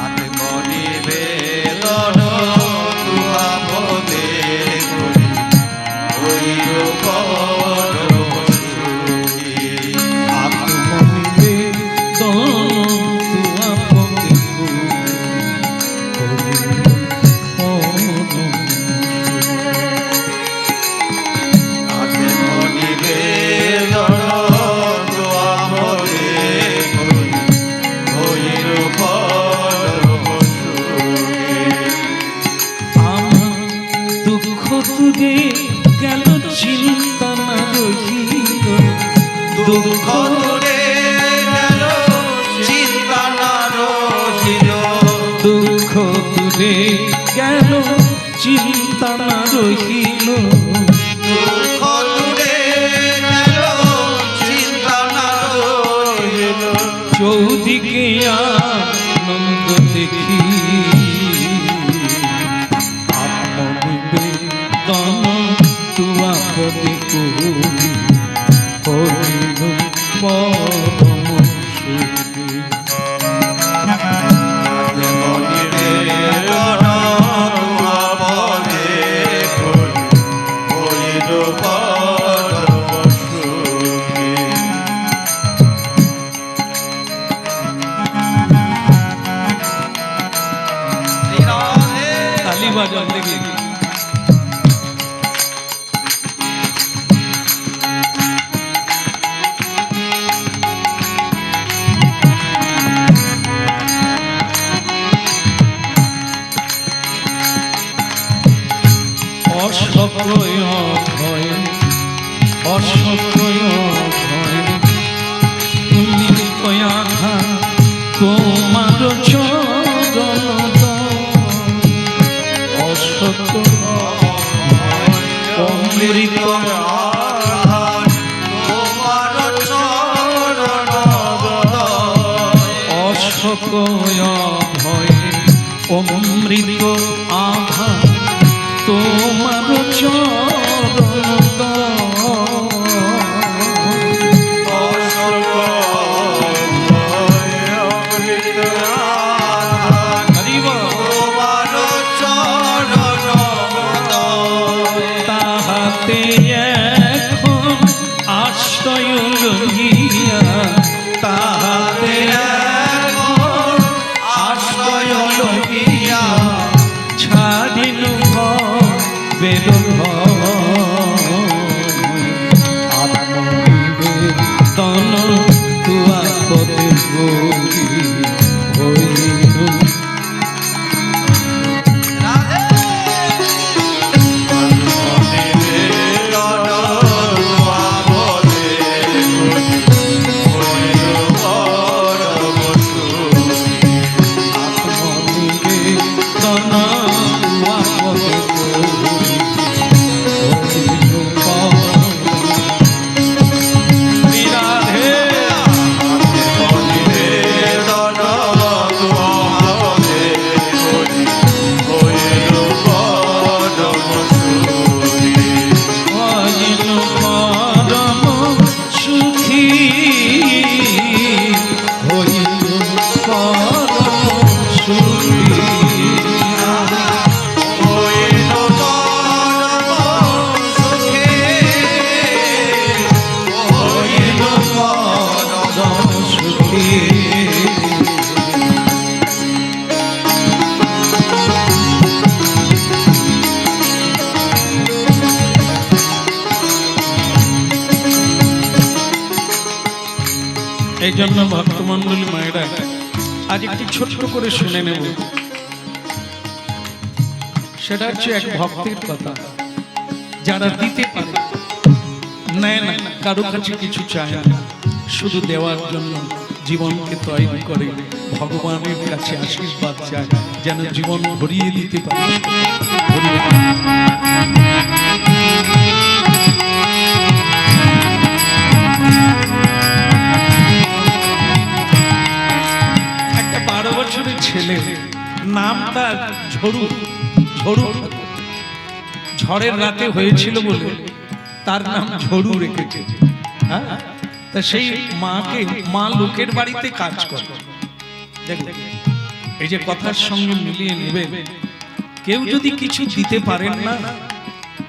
আত্মনিবেদন তুয়া পদে করি হইল পরম সুখী। আত্মনিবেদন তুয়া পদে করি হইল গেল চিন্তা না রহিল, দুঃখ দূরে গেল চিন্তা না রহিল, দুঃখ দূরে গেল চিন্তা না রহিল, দুঃখ দূরে গেল চিন্তা না রহিল। চৌদিকে আনন্দ দেখি আত্মনিবেদন তুয়া পদে করি হইল পরম সুখী। আত্মনিবেদন বন্দगी অসকয় ভয় অসকয় ভয় তুমি কয়াঘা তোমার চরণ অসকয় অমৃত তোমার চরণ অসকয় ভয় অমৃত আভা তোমার চরণ তাহাতে এখন আশ্রয় লইয়া তাহাতে এখন আশ্রয় লইয়া ছাড়িল বেদ আত্মনিবেদন তুয়া পদে হইল এই জন্য ভক্তমন্ডলী মায়েরা আজ একটি ছোট্ট করে শুনে নেব। সেটা হচ্ছে এক ভক্তের কথা, যারা দিতে পারে নেয় না, কারো কাছে কিছু চায় না, শুধু দেওয়ার জন্য জীবনকে তৈরি করে ভগবানের কাছে আশীর্বাদ চায় যেন জীবন ভরিয়ে দিতে পারে। একটা 12 বছরের ছেলে, নাম তার ঝড়ু। ঝড়ু ঝড়ের রাতে হয়েছিল বলে তার নাম ঝড়ু রেখেছে। হ্যাঁ, তা সেই মাকে, মা লোকের বাড়িতে কাজ করে। দেখুন, এই যে কথার সঙ্গে মিলিয়ে নেবে, কেউ যদি কিছু দিতে পারেন না,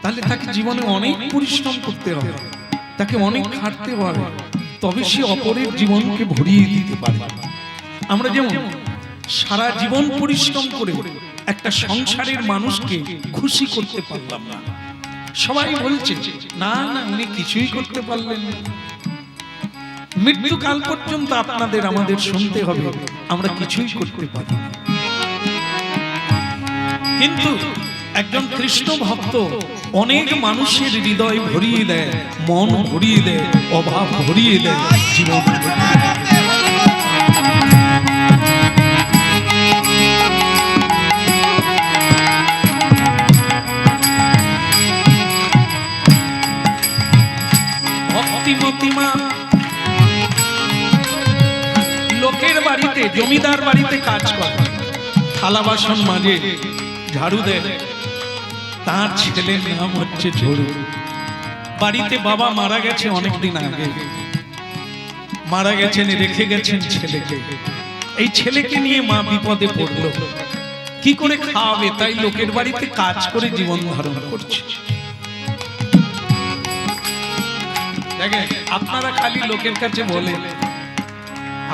তাহলে তাকে জীবনে অনেক পরিশ্রম করতে হবে, তাকে অনেক খাটতে হবে, তবে সে অপরের জীবনকে ভরিয়ে দিতে পারে। আমরা যেমন সারা জীবন পরিশ্রম করে একটা সংসারের মানুষকে খুশি করতে পারলাম না, সবাই বলছে না না উনি কিছুই করতে পারলেন না। মৃত্যুকাল পর্যন্ত আপনাদের আমাদের শুনতে হবে আমরা কিছুই করতে পারি না। কিন্তু একজন কৃষ্ণ ভক্ত অনেক মানুষের হৃদয় ভরিয়ে দেয়, মন ভরিয়ে দেয়, অভাব ভরিয়ে দেয়, জীবন ভরিয়ে দেয়। ভক্তিমতী মা লোকের বাড়িতে, জমিদার বাড়িতে কাজ করে, থালা বাসন মাজে, ঝাড়ু দেয়। তার ছেলের নাম হচ্ছে ঝড়ু। বাড়িতে বাবা মারা গেছে অনেকদিন আগে, মারা গেছেন, রেখে গেছেন ছেলেকে। এই ছেলেকে নিয়ে মা বিপদে পড়লো, কি করে খাওয়াবে, তাই লোকের বাড়িতে কাজ করে জীবন ধারণ করছে। দেখেন, আপনারা খালি লোকের কাছে বলেন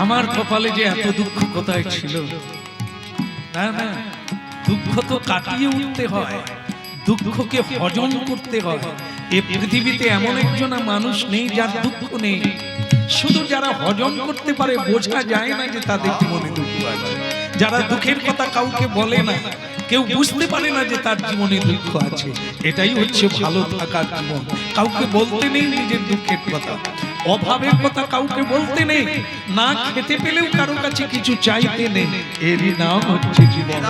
আমার কপালে যে এত দুঃখ কোথায় ছিল, না না, দুঃখ তো কাটিয়ে উঠতে হয়, দুঃখকে হজম করতে হয়। এই পৃথিবীতে এমন একজন মানুষ নেই যার দুঃখ নেই। শুধু যারা হজম করতে পারে, বোঝা যায় না যে তাদের জীবনে দুঃখ আছে। যারা দুঃখের কথা কাউকে বলে না, কেউ বুঝতে পারে না যে তার জীবনে দুঃখ আছে। এটাই হচ্ছে ভালো থাকার জীবন। কাউকে বলতে নেই নিজের দুঃখের কথা, অভাবের কথা কাউকে বলতে নেই, না খেতে পেলেও কারো কাছে কিছু চাইতে নেই। এরই নাম হচ্ছে জীবন।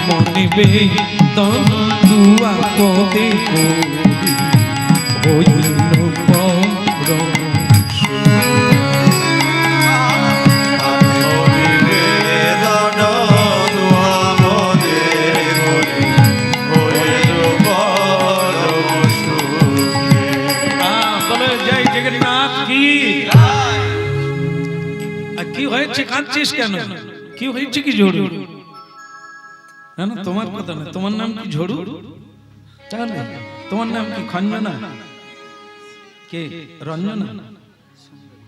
মনে বেদন দুয়া পদে করি হইল পরম বলে জয় জগন্নাথ কি। কি হয়েছে, কাঁদছিস কেন? কি হয়েছে? কি ঝড়ু? না না, তোমার কথা না। তোমার নাম কি ঝড়ু? তাহলে তোমার নাম কি খঞ্জনা? কে রঞ্জনা?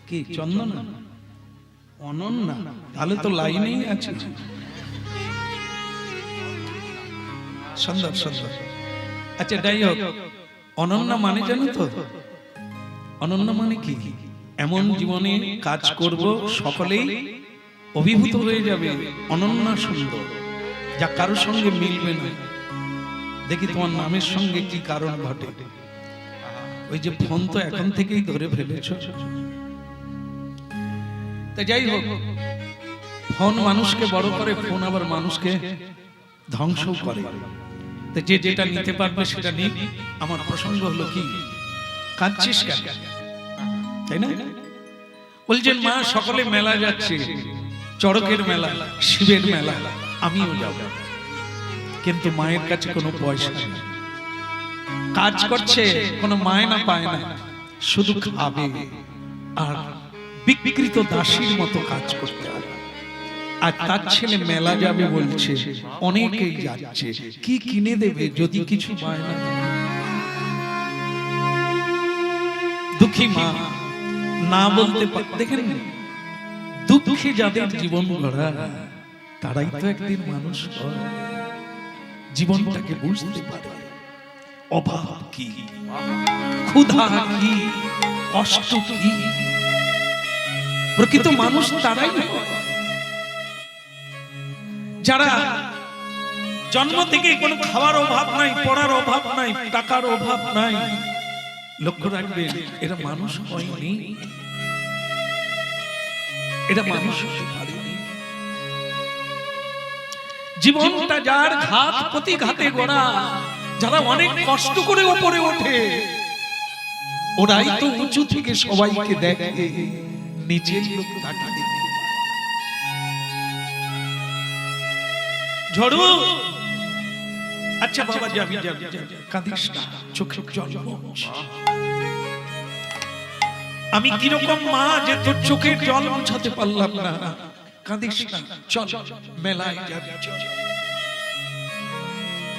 কি চন্দনা? অনন্যা? তাহলে তো লাইনেই আছে। সুন্দর সুন্দর। আচ্ছা যাই হোক, অনন্যা মানে জানো তো? অনন্যা মানে কি? এমন জীবনে কাজ করব সকলেই অভিভূত হয়ে যাবে, অনন্যা সুন্দর, যা কারোর সঙ্গে মিলবে না। দেখি তোমার নামের সঙ্গে কি কারণ ঘটে। ওই যে ফোন তো এখন থেকেই ধরে ফেলেছ। তা যাই হোক, ফোন মানুষকে বড় করে, ফোন আবার মানুষকে ধ্বংস করে। তো যে যেটা নিতে পারবে সেটা নিক। আমার প্রসঙ্গ হলো কি, কাঁদছিস কেন? তাই না? বলছেন মা সকলে মেলা যাচ্ছে, চড়কের মেলা, শিবের মেলা, আমিও যাব, কিন্তু মায়ের কাছে কোনো পয়সা নেই। কাজ করছে, কোনো মায়না পায় না, শুধু খাবে আর বিকৃত দাসীর মতো কাজ করতে হবে। আর তার ছেলে মেলা যাবে বলছে, অনেকেই যাচ্ছে, কি কিনে দেবে যদি কিছু পায় না? দুঃখী মা না বলতে পারে। দেখেন, দুঃখে যাদের জীবন গড়া, তারাই তো একদিন মানুষ হয়, জীবনটাকে বুঝতে পারে। অভাব কি, ক্ষুধা কি, কষ্ট কি, প্রকৃত মানুষ তারাই হয় যারা জন্ম থেকে কোনো খাওয়ার অভাব নাই, পড়ার অভাব নাই, টাকার অভাব নাই। লক্ষ্য রাখবেন, এরা মানুষ হয়নি, এটা মানুষ হতে পারেনি। জীবনটা যার ঘাত প্রতিঘাতে গড়া, যারা অনেক কষ্ট করে উপরে ওঠে, ওরাই তো উঁচু থেকে সবাইকে দেখে, নিচের লোক তাকে দেখে। ঝড়ু, আচ্ছা বাবা যাবি যাবি যাবি, কাঁদিস না, চোখে জল পড়ছে। আমি কিরকম মা যে তোর চোখের জল মুছাতে পারলাম না, কাঁদিস না, চল মেলায় যাবি, চল।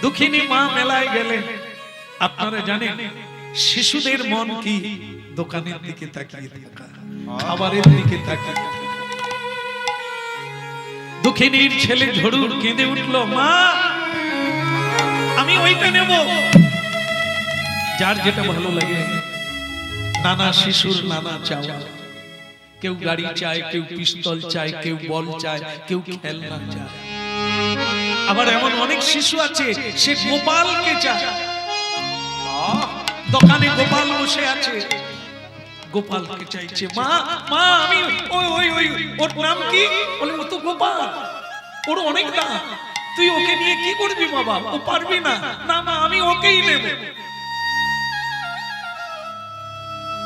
দুঃখিনী মা মেলায় গেলেন। আপনারা জানেন শিশুদের মন কি? দোকানের দিকে তাকিয়ে থাকা, খাবারের দিকে তাকিয়ে থাকা। দুঃখিনীর ছেলে ঝড়ু কেঁদে উঠলো, মা আমি ওইটা নেব। যার যেটা ভালো লাগে, নানা শিশুর নানা চাওয়া। কেউ গাড়ি চায়, কেউ পিস্তল চায়, কেউ বল চায়, কেউ খেলনা চায়। আবার এমন অনেক শিশু আছে, সে গোপালকে চায়। দোকানে গোপাল বসে আছে, গোপালকে চাইছে। মা মা আমি ওই ওই ওই ওর নাম কি? বলে ও তো গোপাল, ওর অনেক দাম, তুই ওকে নিয়ে কি করবি বাবা? ও পারবি না। না না, আমি ওকেই নেব।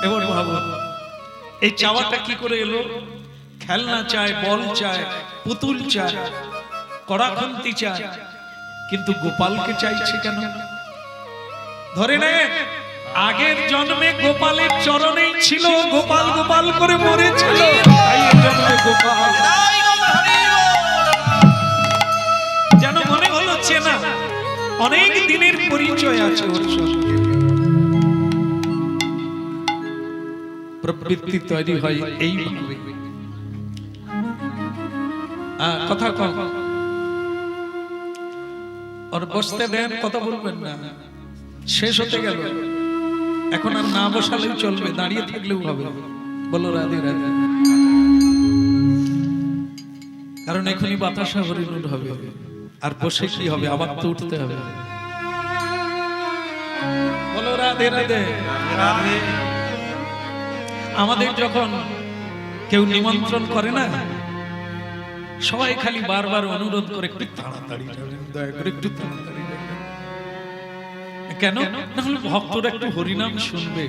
এবার ভাবো এই চাওয়াটা কি করে এলো? খেলনা চায়, বল চায়, পুতুল চায়, কড়াখন্তি চায়, কিন্তু গোপালকে চাইছে কেন? ধরে নে, আগের জন্মে গোপালের চরণেই ছিল, গোপাল গোপাল করে মরেছিল, তাই এই জন্মে গোপাল। যেন মনে হলো চেনা, অনেক দিনের পরিচয় আছে ওর সঙ্গে। প্রবৃত্তি তৈরি হয় এইভাবে। কথা কম, ওর বসতে দেন, কথা বলবেন না, শেষ হতে গেল। এখন আর না বসালেও চলবে, দাঁড়িয়ে থাকলেও হবে। বলো রাধে রাধে। কারণ এখনই বাতাসা হরিণুর হবে, আর বসে কি হবে, আবার তো উঠতে হবে। বলো রাধে রাধে। রাধে আমাদের যখন কেউ নিমন্ত্রণ করে না, সবাই খালি বারবার অনুরোধ করে একটু তাড়াতাড়ি যাবেন, দয়া করে একটু তাড়াতাড়ি যাবেন। কেন? না হলে ভক্তরা একটু হরিনাম শুনবে।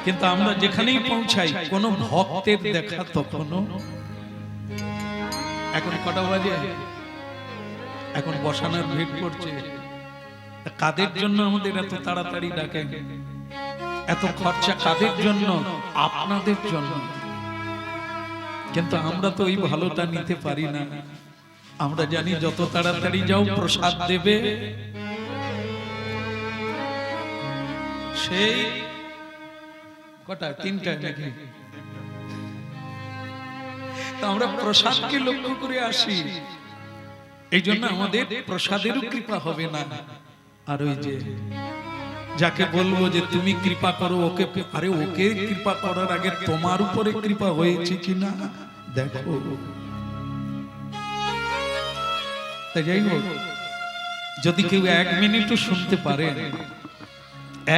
কিন্তু আমরা যেখানেই পৌঁছাই কোন ভক্তের দেখা তখনও। এখন কটা বাজে? এখন বসানোর ভিড় করছে। কাদের জন্য আমাদের এত তাড়াতাড়ি ডাকেন? এত খরচা কাদের জন্য? আপনাদের জন্য। কিন্তু আমরা তো ওই ভালোটা নিতে পারি না। আমরা জানি যত তাড়াতাড়ি যাও প্রসাদ দেবে, সেই কটা 3টায় নাকি? তো আমরা প্রসাদকে লক্ষ্য করে আসি। এই জন্য আমাদের প্রসাদেরও কৃপা হবে না। আর ওই যে যাকে বলবো যে তুমি কৃপা করো ওকে, আরে ওকে কৃপা করার আগে তোমার উপরে কৃপা হয়েছে কিনা দেখো। তাই যাই হোক, যদি কেউ 1 মিনিটও শুনতে পারে,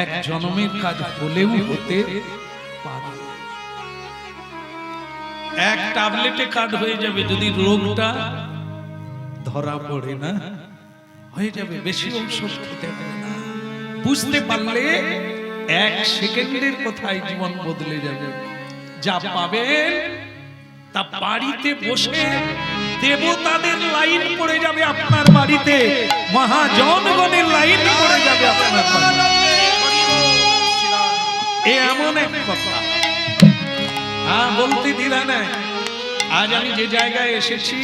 1 জন্মের কাজ হলেও হতে পারে। 1 ট্যাবলেটে কাজ হয়ে যাবে, যদি রোগটা ধরা পড়ে না হয়ে যাবে। বেশি ঔষধ খেতে হবে না। বুঝতে পারলে 1 সেকেন্ডের কথায় জীবন বদলে যাবে। যা পাবেন তা বাড়িতে বসে দেবতাদের লাইন পড়ে যাবে আপনার বাড়িতে, মহাজনগণের লাইন পড়ে যাবে আপনার বাড়িতে। এমন এক কথা বলতে দিলা না। আজ আমি যে জায়গায় এসেছি,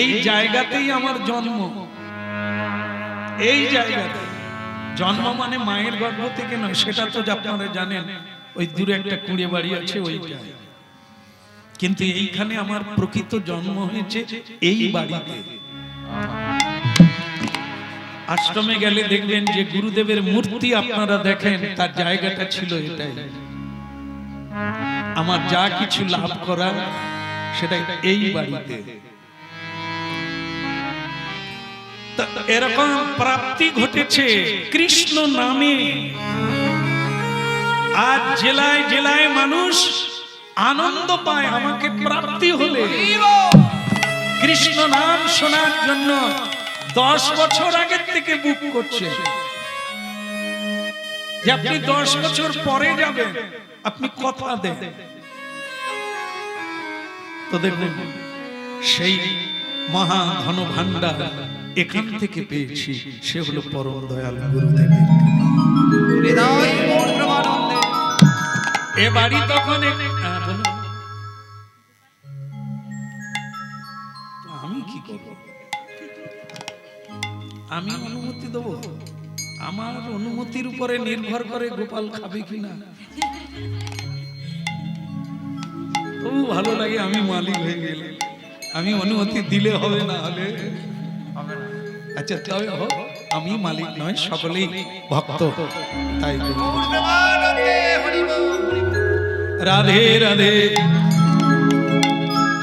এই জায়গাতেই আমার জন্ম। এই জায়গাতে জন্ম মানে মায়ের গর্ভ থেকে নয়, সেটা তো আপনারা জানেন। ওই দূরে একটা কুঁড়ে বাড়ি আছে ওইটা। কিন্তু এইখানে আমার প্রকৃত জন্ম হয়েছে এই বাড়িতে। আশ্রমে গেলে দেখবেন যে গুরুদেবের মূর্তি আপনারা দেখেন, তার জায়গাটা ছিল এটাই। আমার যা কিছু লাভ করা সেটা এই বাড়িতে। এরকম প্রাপ্তি ঘটেছে কৃষ্ণ নামে। আজ জেলায় জেলায় মানুষ আনন্দ পায় আমাকে প্রাপ্তি হলে। কৃষ্ণ নাম শোনার জন্য 10 বছর আগের থেকে বুক করছে যে আপনি 10 বছর পরে যাবেন, আপনি কথা দেন। তো দেখুন, সেই মহা ধন ভান্ডার এখান থেকে পেয়েছি, সে হলো পরম দয়াল গুরুদেবের। হৃদয় মন প্রেমানন্দে এ বাড়ি তখন আমি কি করব? আমি অনুমতি দেব? আমার অনুমতির উপরে নির্ভর করে গোপাল খাবে কিনা। তবু ভালো লাগে আমি মালিক হয়ে গেলে। আমি অনুমতি দিলে হবে, না হলে আচ্ছা তবে হোক, আমি মালিক নয়, সকলেই ভক্ত। তাই রাধে রাধে।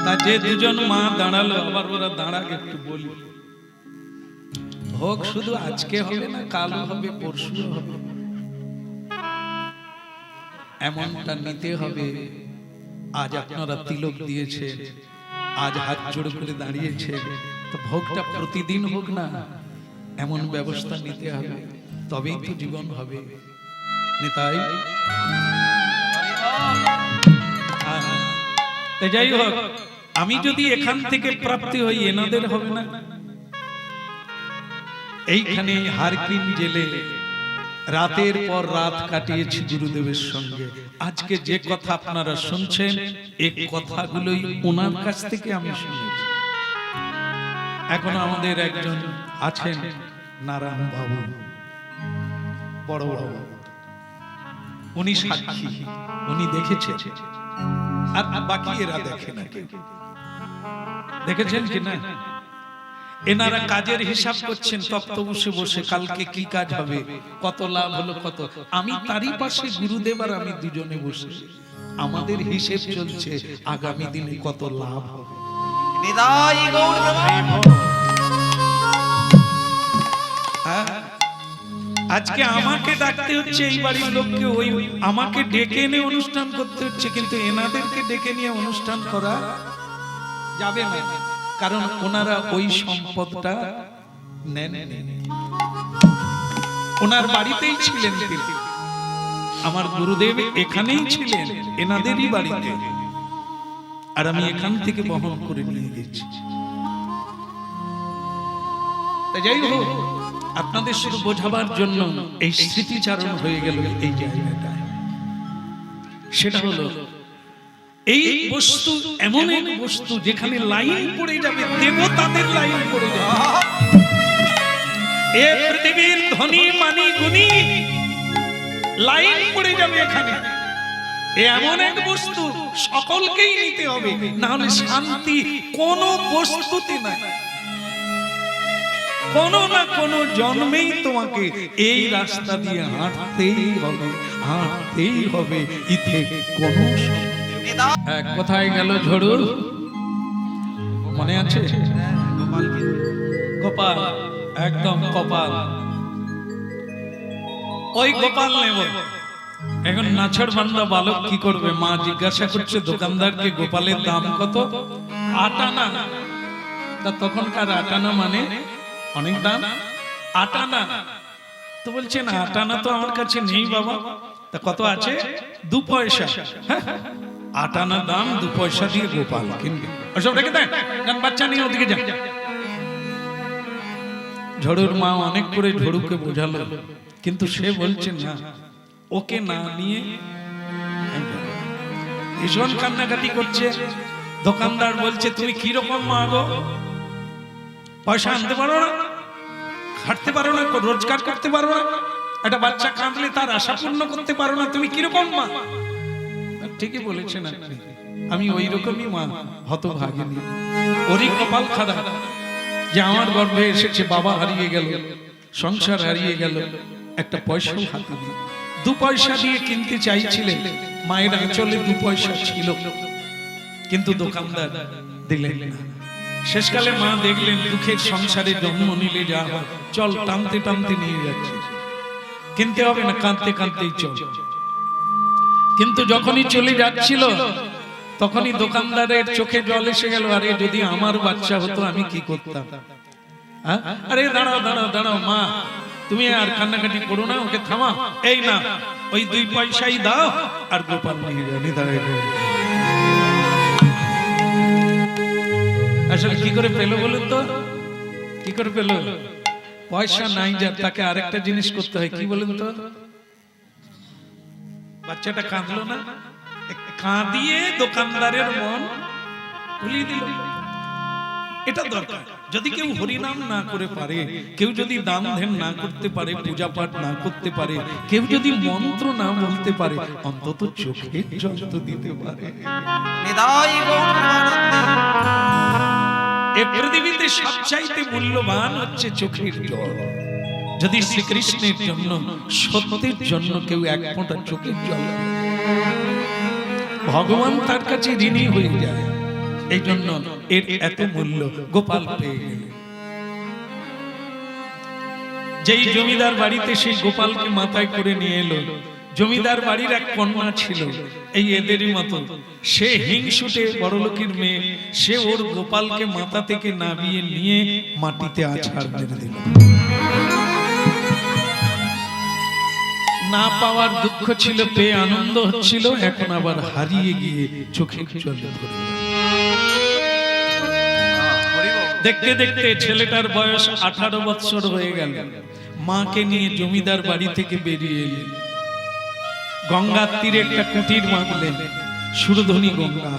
তা যে দুজন মা দাঁড়ালো, আবার ওরা দাঁড়াক একটু বলি। হোক, শুধু আজকে হবে না, কালও হবে, পরশু হবে। এমনটা নিতে হবে। আজ আপনারা তিলক দিয়েছে, আজ হাত জোড় করে দাঁড়িয়েছে, তো ভোগটা প্রতিদিন হোক না, এমন ব্যবস্থা নিতে হবে। তবেই তো জীবন হবে। নেতাই যাই হোক, আমি যদি এখান থেকে প্রাপ্তি হই, এনাদের হবে না। এইখানে হারকিন জেলে রাতের পর রাত কাটিয়েছি গুরুদেবের সঙ্গে। আজকে যে কথা আপনারা শুনছেন, এই কথাগুলোই ওনার কাছ থেকে আমি শুনেছি। এখন আমাদের একজন আছেন নারায়ণ বাবু, বড় বাবু, উনি সাক্ষী, উনি দেখেছেন। আর বাকি এরা দেখে না। দেখেছেন কি না? এনারা কাজের হিসাব করছেন তপ্ত বসে বসে, কালকে কি কাজ হবে, কত লাভ হলো কত। আমি তারই পাশে গুরুদেব আর আমি দুজনে বসে আমাদের হিসেব চলছে আগামী দিনে কত লাভ হবে। নিতাই গৌর প্রেমানন্দে। হ্যাঁ, আজকে আমাকে ডাকতে হচ্ছে এই বাড়ির লোককে, ওই আমাকে ডেকে এনে অনুষ্ঠান করতে হচ্ছে, কিন্তু এনাদেরকে ডেকে নিয়ে অনুষ্ঠান করা যাবে না, কারণ ওনারা ওই সম্পদটা নেন। ওনার বাড়িতেই ছিলেন তিনি, আমার গুরুদেব এখানেই ছিলেন, এনাদেরই বাড়িতে, আর আমি এখান থেকে বহন করে নিয়ে গেছি। তা যাই হোক, আপনাদের শুধু বোঝাবার জন্য এই স্মৃতিচারণ হয়ে গেল এই জায়গাটা। সেটা হলো এই বস্তু এমন এক বস্তু যেখানে লাইন পড়ে যাবে, দেবতাদের লাইন পড়ে যাবে। এ পৃথিবীর ধনী মানি গুণী লাইন পড়ে যাবে এখানে। এমন এক বস্তু সকলকেই নিতে হবে, না হলে শান্তি কোন বস্তুতে নাই। কোন না কোন জন্মেই তোমাকে এই রাস্তা দিয়ে হাঁটতেই হবে, হাঁটতেই হবে, ইতে কোনো কোথায় গেল ঝড়ু? মনে আছে? গোপাল, একদম কপাল, ওই গোপাল নেব। এখন নাছর বান্দা বালক কি করবে? মা জিজ্ঞাসা করছে দোকানদারকে গোপালের দাম কত? 8 আনা। তা তখনকার 8 আনা মানে অনেক দাম। 8 আনা তো বলছে না, 8 আনা তো আমার কাছে নেই বাবা। তা কত আছে? 2 পয়সা। 8 আনা দাম, 2 পয়সা দিয়ে গোপাল কিনবে। ওসব রেখে দেন, যান বাচ্চা নিয়ে ওদিকে যান। ঝড়ুর মা অনেক করে ঝড়ুকে বোঝালো, কিন্তু সে বলছে না, ওকে না নিয়ে ভীষণ কান্নাকাটি করছে। দোকানদার বলছে তুমি কি রকম মা গো, পয়সা আনতে পারো না, খাটতে পারো না, রোজগার করতে পারো না, একটা বাচ্চা কাঁদলে তার আশা পূর্ণ করতে পারো না, তুমি কি রকম মা? ঠিকই বলেছেন আপনি, আমি ওই রকমই মা, হতভাগিনী। ওরই কপাল খারাপ যে আমার গর্ভে এসেছে, বাবা হারিয়ে গেল, সংসার হারিয়ে গেল, একটা পয়সাও হাতে নেই। 2 পয়সা দিয়ে কিনতে চাইছিলেন, মায়ের আঁচলে 2 পয়সা ছিল, কিন্তু দোকানদার দিলেন না। শেষকালে মা দেখলেন দুঃখের সংসারে জন্ম নিলে যা হয়, চল টানতে টানতে নিয়ে যাচ্ছে, কিনতে হবে না, কাঁদতে কাঁদতেই চল। কিন্তু যখনই চলে যাচ্ছিল তখনই দোকানদারের চোখে জল এসে গেল, আরে যদি আমার বাচ্চা হতো আমি কি করতাম? আরে দাঁড়াও দাঁড়াও দাঁড়াও মা, তুমি আর কান্নাকাটি করো না, ওকে থামা, এই না ওই 2 পয়সাই দাও আর গোপাল নিয়ে যাও। দাঁড়াই আসলে কি করে পেল বলুন তো? কি করে পেল? পয়সা নাই যার, তাকে আরেকটা জিনিস করতে হয়, কি বলুন তো? বাচ্চাটা কাঁদলো না, কাঁদিয়ে দোকানদারের মন ভুলিয়ে দিল। এটা দরকার। যদি কেউ হরিনাম না করে পারে, কেউ যদি দান ধ্যান না করতে পারে, পূজা পাঠ না করতে পারে, কেউ যদি মন্ত্র না বলতে পারে, অন্তত চোখে জল তো দিতে পারে। নিতাই গৌর প্রেমানন্দে। এই পৃথিবীতে সবচাইতে মূল্যবান হচ্ছে চোখের জল। যদি শ্রীকৃষ্ণের জন্য, সত্যের জন্য কেউ 1 ফোঁটা চোখের জল দেয়, ভগবান তার কাছে ঋণী হয়ে যায়। এই জন্য এর এত মূল্য। গোপাল পেয়ে গেল। যেই জমিদার বাড়িতে সেই গোপালকে মাথায় করে নিয়ে এলো, জমিদার বাড়ির এক কন্যা ছিল এই এদেরই মতো, সে হিংসুটে বড়লোকের মেয়ে, সে ওর গোপালকে মাথা থেকে নামিয়ে নিয়ে মাটিতে আছাড় মেরে দিল। না পাওয়ার দুঃখ ছিল, পেয়ে আনন্দ হচ্ছিল, এখন আবার হারিয়ে গিয়ে চোখে জল ধরে। দেখতে দেখতে ছেলেটার বয়স 18 বছর হয়ে গেল। মাকে নিয়ে জমিদার বাড়ি থেকে বেরিয়ে এলেন। গঙ্গার তীরে একটা কুটির বাঁধলেন, সুরধনী গঙ্গা,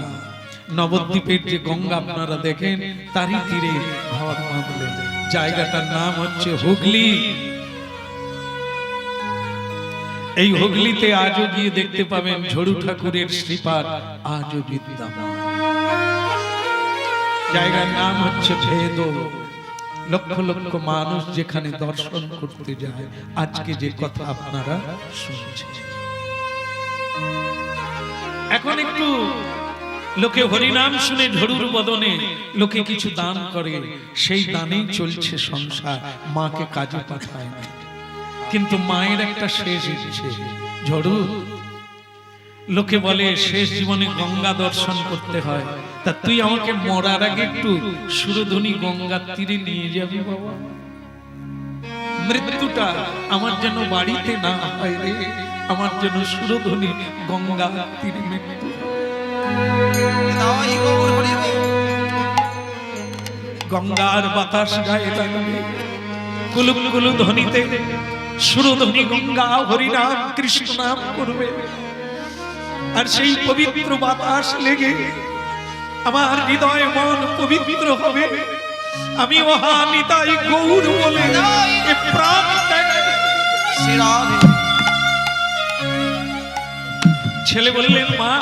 নবদ্বীপের যে গঙ্গা আপনারা দেখেন তারই তীরে ঘর বাঁধলেন। জায়গাটার নাম হচ্ছে হুগলি। এই হুগলিতে আজও গিয়ে দেখতে পাবেন ঝড়ু ঠাকুরের শ্রীপাদ আজও বিদ্যমান। জায়গার নাম হচ্ছে ভেদ। লক্ষ লক্ষ মানুষ যেখানে দর্শন করতে যায়, আজকে যে কথা আপনারা শুনছেন। এখন একটু লোকে হরিনাম শুনে ঝড়ুর বদনে লোকে কিছু দান করে, সেই দানেই চলছে সংসার, মাকে কাজে পাঠায় না। কিন্তু মায়ের একটা শেষ ইচ্ছে, ঝড়ু লোকে বলে শেষ জীবনে গঙ্গা দর্শন করতে হয়, তা তুই আমাকে মরার আগে একটু সুরধুনী গঙ্গার তীরে নিয়ে যাবি বাবা, মৃত্যুটা আমার যেন বাড়িতে না হয় রে, আমার যেন সুরধুনী গঙ্গা তীরে মৃত্যু। নিতাই গৌর হরি বল। গঙ্গার বাতাস গায়ে লাগবে, কুলু কুলু ধ্বনিতে সুরধ্বনি গঙ্গা হরিনাম কৃষ্ণ নাম করবে, আর সেই পবিত্র বাতাস লেগে আমার হৃদয় মন পবিত্র হবে। আমি ওহা নিতাই গৌর বলে এ প্রাণ ত্যাগ। শ্রী রাধে। ছেলে বললেন, মা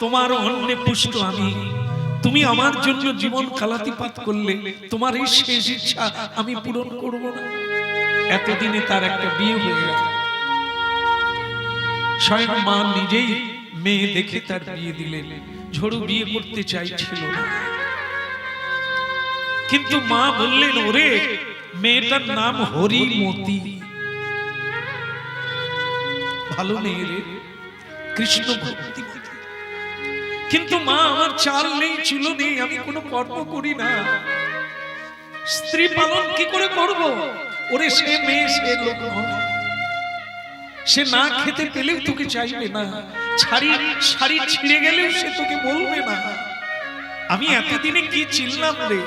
তোমার অন্নে পুষ্ট আমি, তুমি আমার জন্য জীবন কালাতিপাত করলে, তোমার এই শেষ ইচ্ছা আমি পূরণ করব না। এতদিনে তার একটা বিয়ে হয়ে গেল, স্বয়ং মা নিজেই মেয়ে দেখে তার বিয়ে দিলেন। ঝড়ু বিয়ে করতে চাইছিল না, কিন্তু মা বললেন, ওরে মেয়েটার নাম হরিমতি, ভালো মেয়ে রে, কৃষ্ণ ভক্তি। কিন্তু মা আমার চাল নেই, ছিল নেই, আমি কোনো কর্ম করি না, স্ত্রী পালন কি করে করব? ওরে সে মেয়ে সে লোক নয়, সে না খেতে পেলেও তোকে চাইবে না, শাড়ি ছিঁড়ে গেলেও সে তোকে বলবে না। আমি এতদিনে কি চিনলাম রে,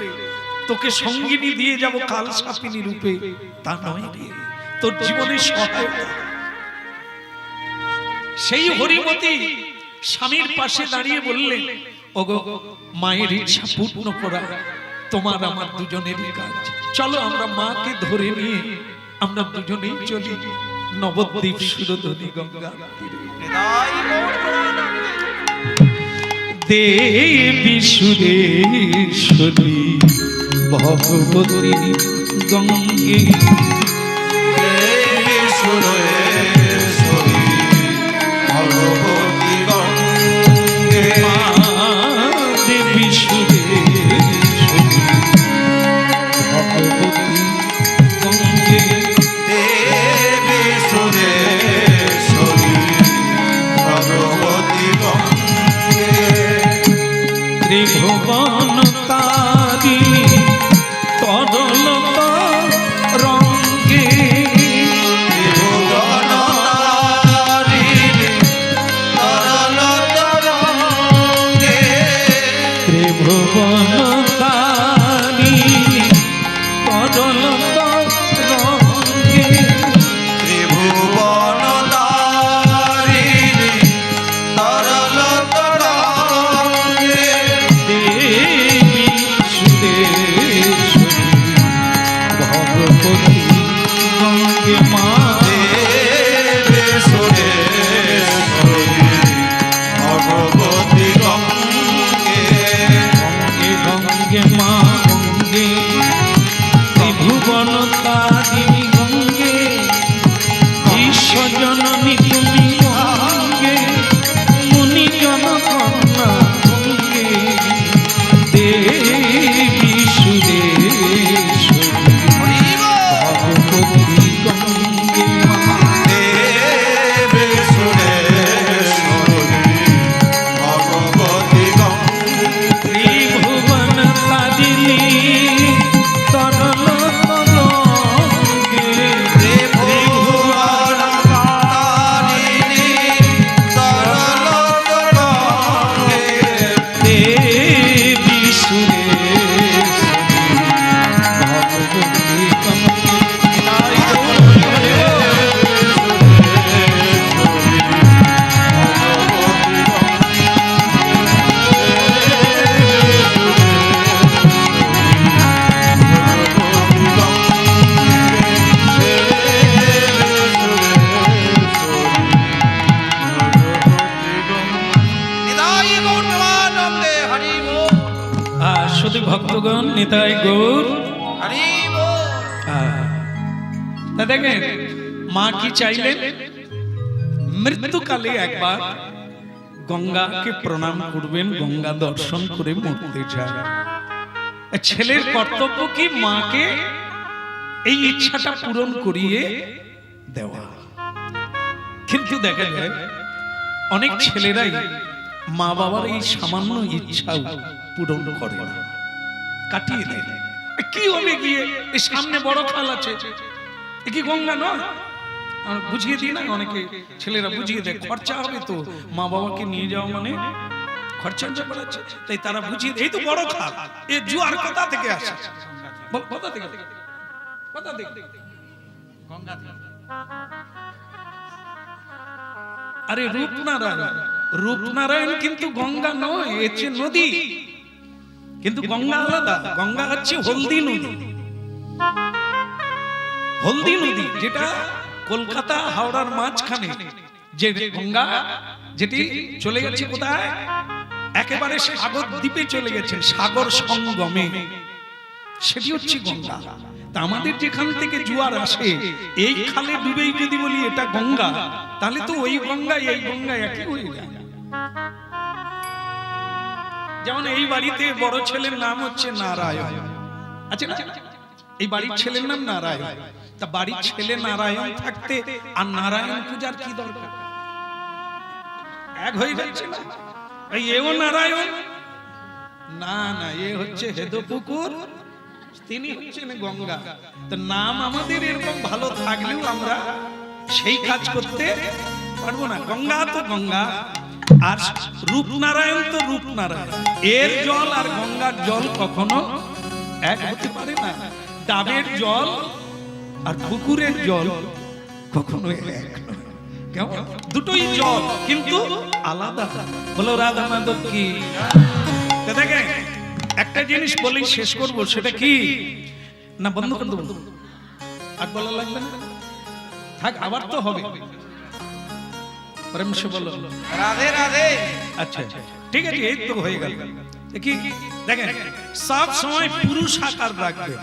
তোকে সঙ্গিনী দিয়ে যাব কাল সাপিনী রূপে, তা নয় রে, তোর জীবনে সহায়তা। সেই হরিমতি স্বামীর পাশে দাঁড়িয়ে বললেন, ওগো মায়ের ইচ্ছা পূর্ণ করা তোমার আমার দুজনেরই কাজ, চলো আমরা মাকে ধরে নিয়ে আমরা দুজনেই চলি নবদ্বীপ সুরধুনী গঙ্গা তীরে। নিতাই গৌর প্রেমানন্দে। দেবী সুরেশ্বরী ভগবতী গঙ্গে, দেবী সুরেশ্বরী ভগবতী গঙ্গে। মা দেবী সুরেশ্বরী ভগবতী গঙ্গে, দেবী সুরেশ্বরী ভগবতী গঙ্গে। ত্রিভুবন তারিণী তরলতা রঙ্গে, ত্রিভুবন তারিণী তরলতা রঙ্গে। ত্রিভুবন তারিণী তরলতা রঙ্গে, ত্রিভুবন তারিণী তরলতা রঙ্গে। দেবী সুরেশ্বরী ভগবতী গঙ্গে, মা দেবী সুরেশ্বরী ভগবতী গঙ্গে। গঙ্গে গঙ্গে মা গঙ্গে, ত্রিভুবন তারিণী গঙ্গে, বিশ্বজননী তুমি গঙ্গে, মুনিজন কন্যা গঙ্গে, দেবী সুরেশ্বরী হরি বল। ভগবতী গঙ্গে, মা দেবী সুরেশ্বরী সুধী ভক্তগণ, নিতাই গৌর। হরি বল। তা দেখেন মা কি চাইলেন, মৃত্যুকালে একবার গঙ্গাকে প্রণাম করবেন, গঙ্গা দর্শন করে মরতে চান। ছেলের কর্তব্য কি মাকে এই ইচ্ছাটা পূরণ করিয়ে দেওয়া। কিন্তু দেখা যায় অনেক ছেলেরাই মা বাবার এই সামান্য ইচ্ছাও পূরণ করে না, কাটিয়ে দেয়। কি হবে গিয়ে, এই সামনে বড় খাল আছে, এ কি গঙ্গা নয়? বুঝিয়ে দিই না, অনেকে ছেলেরা বুঝিয়ে দেয়, খরচা হবে তো, মা বাবাকে নিয়ে যাওয়া মানে খরচার ব্যাপার আছে, তাই তারা বুঝিয়ে দেয়। এই তো বড় খাল, এ জুয়ার কোথা থেকে আসে? বল, কোথা থেকে? কোথা থেকে? গঙ্গা থেকে। আরে রূপনারায়ণ, রূপনারায়ণ কিন্তু গঙ্গা নয়, এ হচ্ছে নদী। কিন্তু গঙ্গা আলাদা, গঙ্গা হচ্ছে হলদি নদী। হলদি নদী যেটা কলকাতা হাওড়ার মাঝখানে যে গঙ্গা, যেটি চলে গেছে কোথায়, একেবারে সাগর দ্বীপে চলে গেছে, সাগর সঙ্গমে, সেটি হচ্ছে গঙ্গা। তা আমাদের যেখান থেকে জোয়ার আসে, এই খালে ডুবেই যদি বলি এটা গঙ্গা, তাহলে তো ওই গঙ্গা এই গঙ্গা একই হয়ে যায়। যেমন এই বাড়িতে বড় ছেলের নাম হচ্ছে নারায়ণ, আচ্ছা না, এই বাড়ির ছেলের নাম নারায়ণ। তা বাড়ির ছেলে নারায়ণ থাকতে আর নারায়ণ পূজার কি দরকার? এক হয়ে যাচ্ছে না? এও নারায়ণ না, না, এ হচ্ছে হেদপুকুর, তিনি হচ্ছেন গঙ্গা। তো নাম আমাদের এরকম ভালো থাকলেও আমরা সেই কাজ করতে পারবো না। গঙ্গা তো গঙ্গা, আর রূপনারায়ণ তো রূপনারায়ণ। এর জল আর গঙ্গার জল কখনো এক হতে পারে না। ডাবের জল আর পুকুরের জল কখনো এক নয়। কেমন? দুটোই জল কিন্তু আলাদা। বলো রাধা মাধব কি? দেখেন একটা জিনিস বলেই শেষ করব, সেটা কি না, বন্ধ করে দেবো, আর বলা লাগবে না, থাক, আবার তো হবে। পরমেশ্বর বলো রাধে রাধে। আচ্ছা ঠিক আছে, এই তো হয়ে গেল। কি দেখেন, সব সময় পুরুষ আকার রাখবে,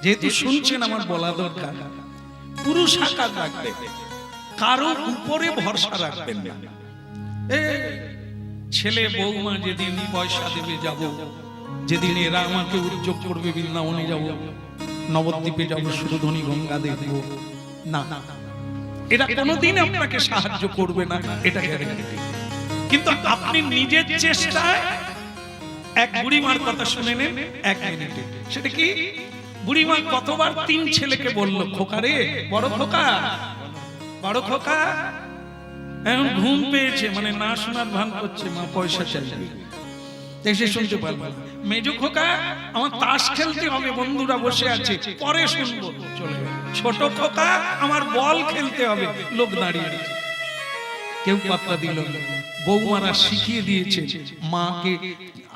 যেহেতু শুনছেন আমার বলা দরকার, পুরুষ আকার রাখবে, কারো উপরে ভরসা রাখবেন না। ছেলে বৌমা যেদিন পয়সা দেবে যাব, যেদিন এরা আমাকে উদ্যোগ করবে বৃন্দাবনে যাব, নবদ্বীপে যাব, সুরধনী গঙ্গা দেখবো, না, এরা কোনোদিন আপনাকে সাহায্য করবে না, এটা গ্যারান্টি। কিন্তু আপনি নিজের চেষ্টায় এক বুড়িমার কথা শুনে নেন 1 মিনিটে। সেটা কি, বুড়িমা কতবার 3 ছেলেকে বলল, খোকা রে, বড় খোকা, বড় খোকা, এখন ঘুম পেয়েছে, মানে না শোনার ভান করছে, মা পয়সা চাইবে, এসে শুনতে পারবে। মেজো খোকা, আমার তাস খেলতে হবে, বন্ধুরা বসে আছে, পরে শুনবো, চলে গেল। ছোট খোকা, আমার বল খেলতে হবে, লোক দাঁড়িয়ে আছে, কেউ পাত্তা দিল না। বৌমারা শিখিয়ে দিয়েছে, মাকে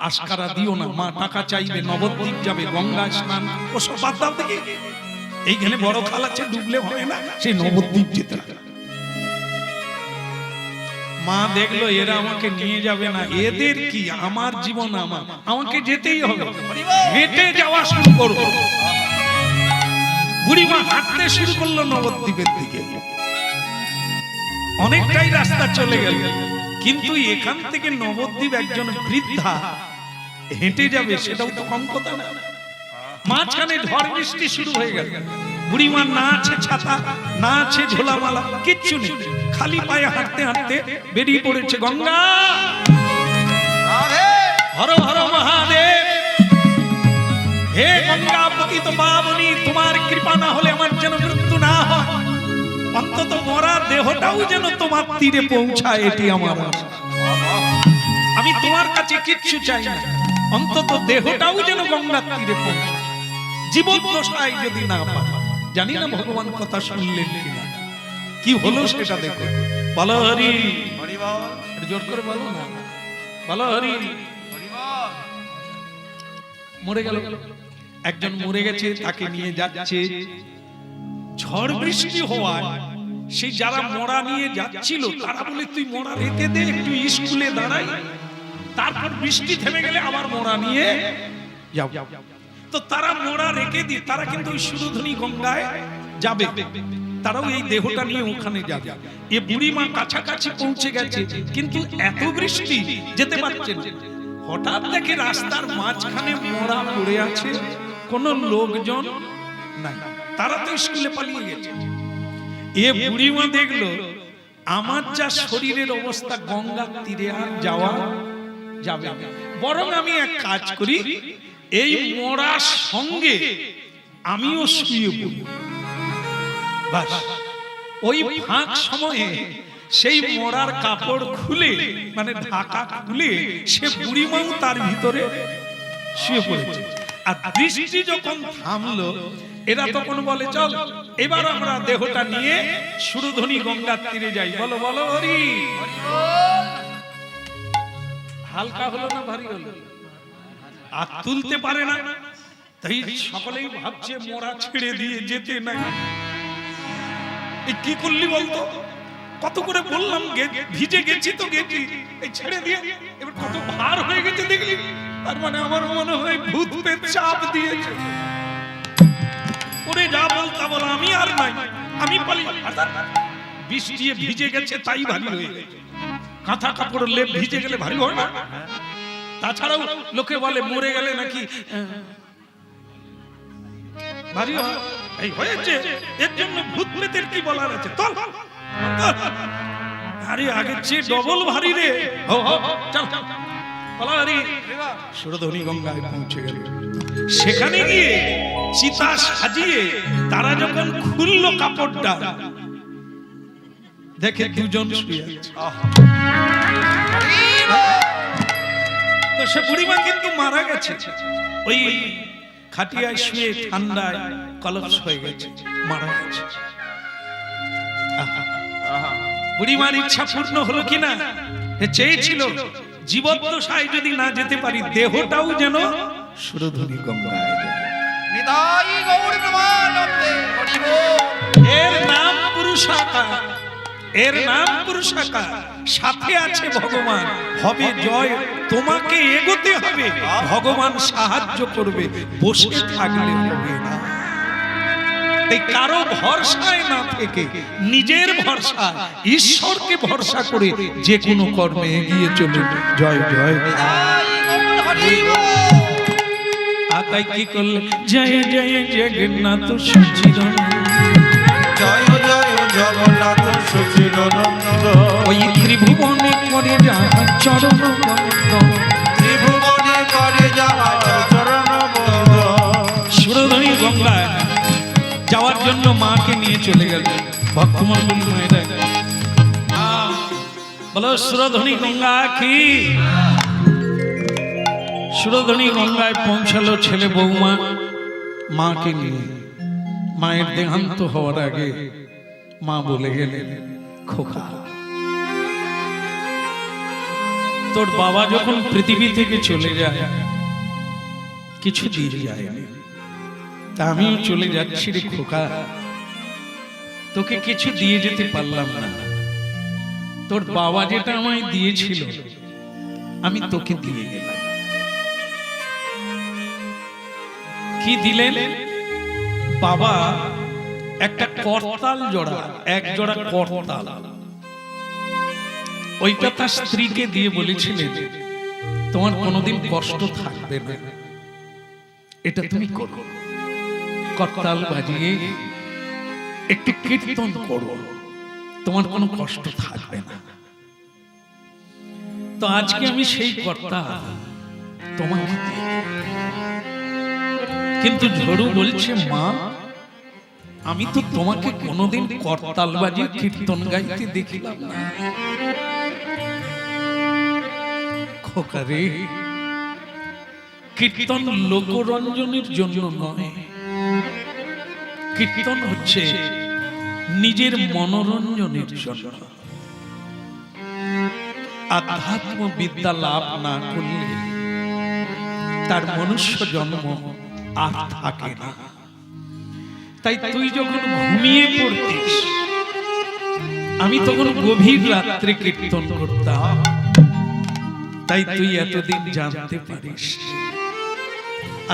আশকারা দিও না, মা টাকা চাইবে, নবদ্বীপ যাবে, গঙ্গা স্নান, ওসব বাদ দাও দেখি, এইখানে বড় খাল আছে, ডুবলে হবে না, সেই নবদ্বীপ যেতে হবে। মা দেখলো এরা আমাকে নিয়ে যাবে না, এদের কি, আমার জীবন আমার, আমাকে যেতেই হবে, হেঁটে যাওয়া শুরু করবো। বুড়িমা হাঁটতে শুরু করলো নবদ্বীপের দিকে, অনেকটাই রাস্তা চলে গেল, কিন্তু এখান থেকে নবদ্বীপ একজন বৃদ্ধা হেঁটে যাবে, সেটাও তো কম কথা না। মাঝখানে ঝড় বৃষ্টি শুরু হয়ে গেল, বুড়িমা না আছে ছাতা, না আছে ঝোলামালা, কিচ্ছু নেই, খালি পায়ে হাঁটতে হাঁটতে বেরিয়ে পড়েছে গঙ্গা। হর হর মহাদেব, হে গঙ্গা পতিত পাবনী, তোমার কৃপা না হলে আমার যেন মৃত্যু না হয়, অন্তত মরা দেহটাও যেন তোমার তীরে পৌঁছায়, এটি আমার আশা। আমি তোমার কাছে কিচ্ছু চাই না, অন্তত দেহটাও যেন গঙ্গার তীরে পৌঁছায়, জীবন দশায় যদি না পায়। জানি না ভগবান কথা শুনলেন কিনা, কি হলো সেটা দেখো। বলো হরি, জোর করে বলো না, বলো হরি। মরে গেল, একজন মরে গেছে, তাকে নিয়ে যাচ্ছে, ঝড় বৃষ্টি হওয়ায় সেই যারা মরা নিয়ে যাচ্ছিল তারা বলে, তুই মরা রেখে দে, একটু স্কুলে দাঁড়াই, তারপর বৃষ্টি থেমে গেলে আবার মরা নিয়ে যাও। তো তারা মোড়া রেখে দিয়ে তারা কিন্তু ওই সুরধনী গঙ্গায় যাবে, তারাও এই দেহটা নিয়ে ওখানে যাবে। এ বুড়ি মা কাছাকাছি পৌঁছে গেছে, কিন্তু এত বৃষ্টি যেতে পারছেন। হঠাৎ দেখে রাস্তার মাঝখানে মোড়া পড়ে আছে, কোনো লোকজন নাই, তারা তো স্কুলে পালিয়ে গেছে। এ বুড়ি মা দেখলো আমার যা শরীরের অবস্থা, গঙ্গার তীরে আর যাওয়া যাবে না, বরং আমি এক কাজ করি, এই মোড়ার সঙ্গে আমিও শুয়ে পড়ি। বাস ওই ফাঁক সময়ে সেই মোড়ার কাপড় খুলে, মানে ঢাকা খুলে, সে বুড়িমাও তার ভিতরে শুয়ে পড়েছে। আর বৃষ্টি যখন থামলো, এরা তখন বলে চল এবার আমরা দেহটা নিয়ে সুরধনী গঙ্গার তীরে যাই। বলো বলো হরি। হালকা হলো না ভারী হলো? আর তুলতে পারে না, তাই সকলেই ভাবছে মোড়া ছেড়ে দিয়ে যেতে নাই। এই কি করলি বলতো? কত করে বললাম ভিজে গেছি তো গেছি, এই ছেড়ে দিয়ে এবার কত ভার হয়ে গেছে দেখলি। তার মানে আমার মনে হয় ভূত পেট চাপ দিয়েছে। ওরে যা বলতা বল, আমি আর নাই, আমি পালি। বৃষ্টি ভিজে গেছে তাই ভারী হয়ে গেছে। কাঁথা কাপড়ের লেপ ভিজে গেলে ভারী হয় না? তাছাড়াও লোকে বলে মরে গেলে নাকি ভারী হয়। এই হয়েছে, এর জন্য ভূত প্রেতের কি বলার আছে? চল আরে আগের চেয়ে ডবল ভারী রে। চল বলা হরি। সুরধনী গঙ্গায় পৌঁছে গেল। সেখানে গিয়ে চিতা সাজিয়ে তারা যখন খুললো কাপড়টা, দেখে দুজন শুয়ে আছে। তো সে বুড়িমা কিন্তু মারা গেছে, ওই খাটিয়ায় শুয়ে ঠান্ডায় কলপস হয়ে গেছে, মারা গেছে। বুড়িমার ইচ্ছা পূর্ণ হলো কিনা? চেয়েছিল জীবদ্দশায় যদি না যেতে পারি, দেহটাও যেন সুরধনী গঙ্গায় যায়। নিতাই গৌর প্রেমানন্দে হরি বল। এর নাম পুরুষাকার, এর নাম পুরুষাকার। সাথে আছে ভগবান, হবে জয়। তোমাকে এগোতে হবে, ভগবান সাহায্য করবে, বসে থাকলে হবে না। তাই কারো ভরসায় না থেকে নিজের ভরসা, ঈশ্বরকে ভরসা করে যে কোনো কর্মে এগিয়ে চলুন। জয় জয়। তাই কি করলে? জয় জয় জগন্নাথ সচিদানন্দ, জয় জয় জগন্নাথ সচিদানন্দ। ওই ত্রিভুবনে করে যাহা চরণ বন্দন, ত্রিভুবনে করে যাহা চরণ বন্দন। সুরধনী গঙ্গায় যাওয়ার জন্য মাকে নিয়ে চলে গেল ভক্তমণ্ডলী মায়েরা। বলো সুরধনী গঙ্গা কি? সুরধনী গঙ্গায় পৌঁছালো ছেলে বৌমা মাকে নিয়ে। মায়ের দেহান্ত হওয়ার আগে মা বলে গেলেন, খোকা তোর বাবা যখন পৃথিবী থেকে চলে যায় কিছু দিয়ে যায়নি, তা আমিও চলে যাচ্ছি রে খোকা, তোকে কিছু দিয়ে যেতে পারলাম না। তোর বাবা যেটা আমায় দিয়েছিল আমি তোকে দিয়ে গেলাম। কি দিলেন? বাবা একটা করতাল জোড়া, এক জোড়া করতাল, ওইটা তার স্ত্রীকে দিয়ে বলেছিলেন তোমার কোনোদিন কষ্ট থাকবে না, এটা তুমি করো। করতাল বাজিয়ে একটু কীর্তন করো, তোমার কোনো কষ্ট থাকবে না। তো আজকে আমি সেই করতাল তোমাকে দিয়ে, কিন্তু ঝড়ু বলছে মা আমি তো তোমাকে কোনোদিন করতাল বাজিয়ে কীর্তন গাইতে দেখিলাম না। খোকা রে, কীর্তন লোকরঞ্জনের জন্য নয়, কীর্তন হচ্ছে নিজের মনোরঞ্জনের জন্য। আধ্যাত্ম বিদ্যা লাভ না করলে তার মনুষ্য জন্ম আর থাকে না। তাই তুই যখন ঘুমিয়ে পড়তিস আমি তখন গভীর রাত্রে কীর্তন করতাম, তাই তুই এতদিন জানতে পারিস।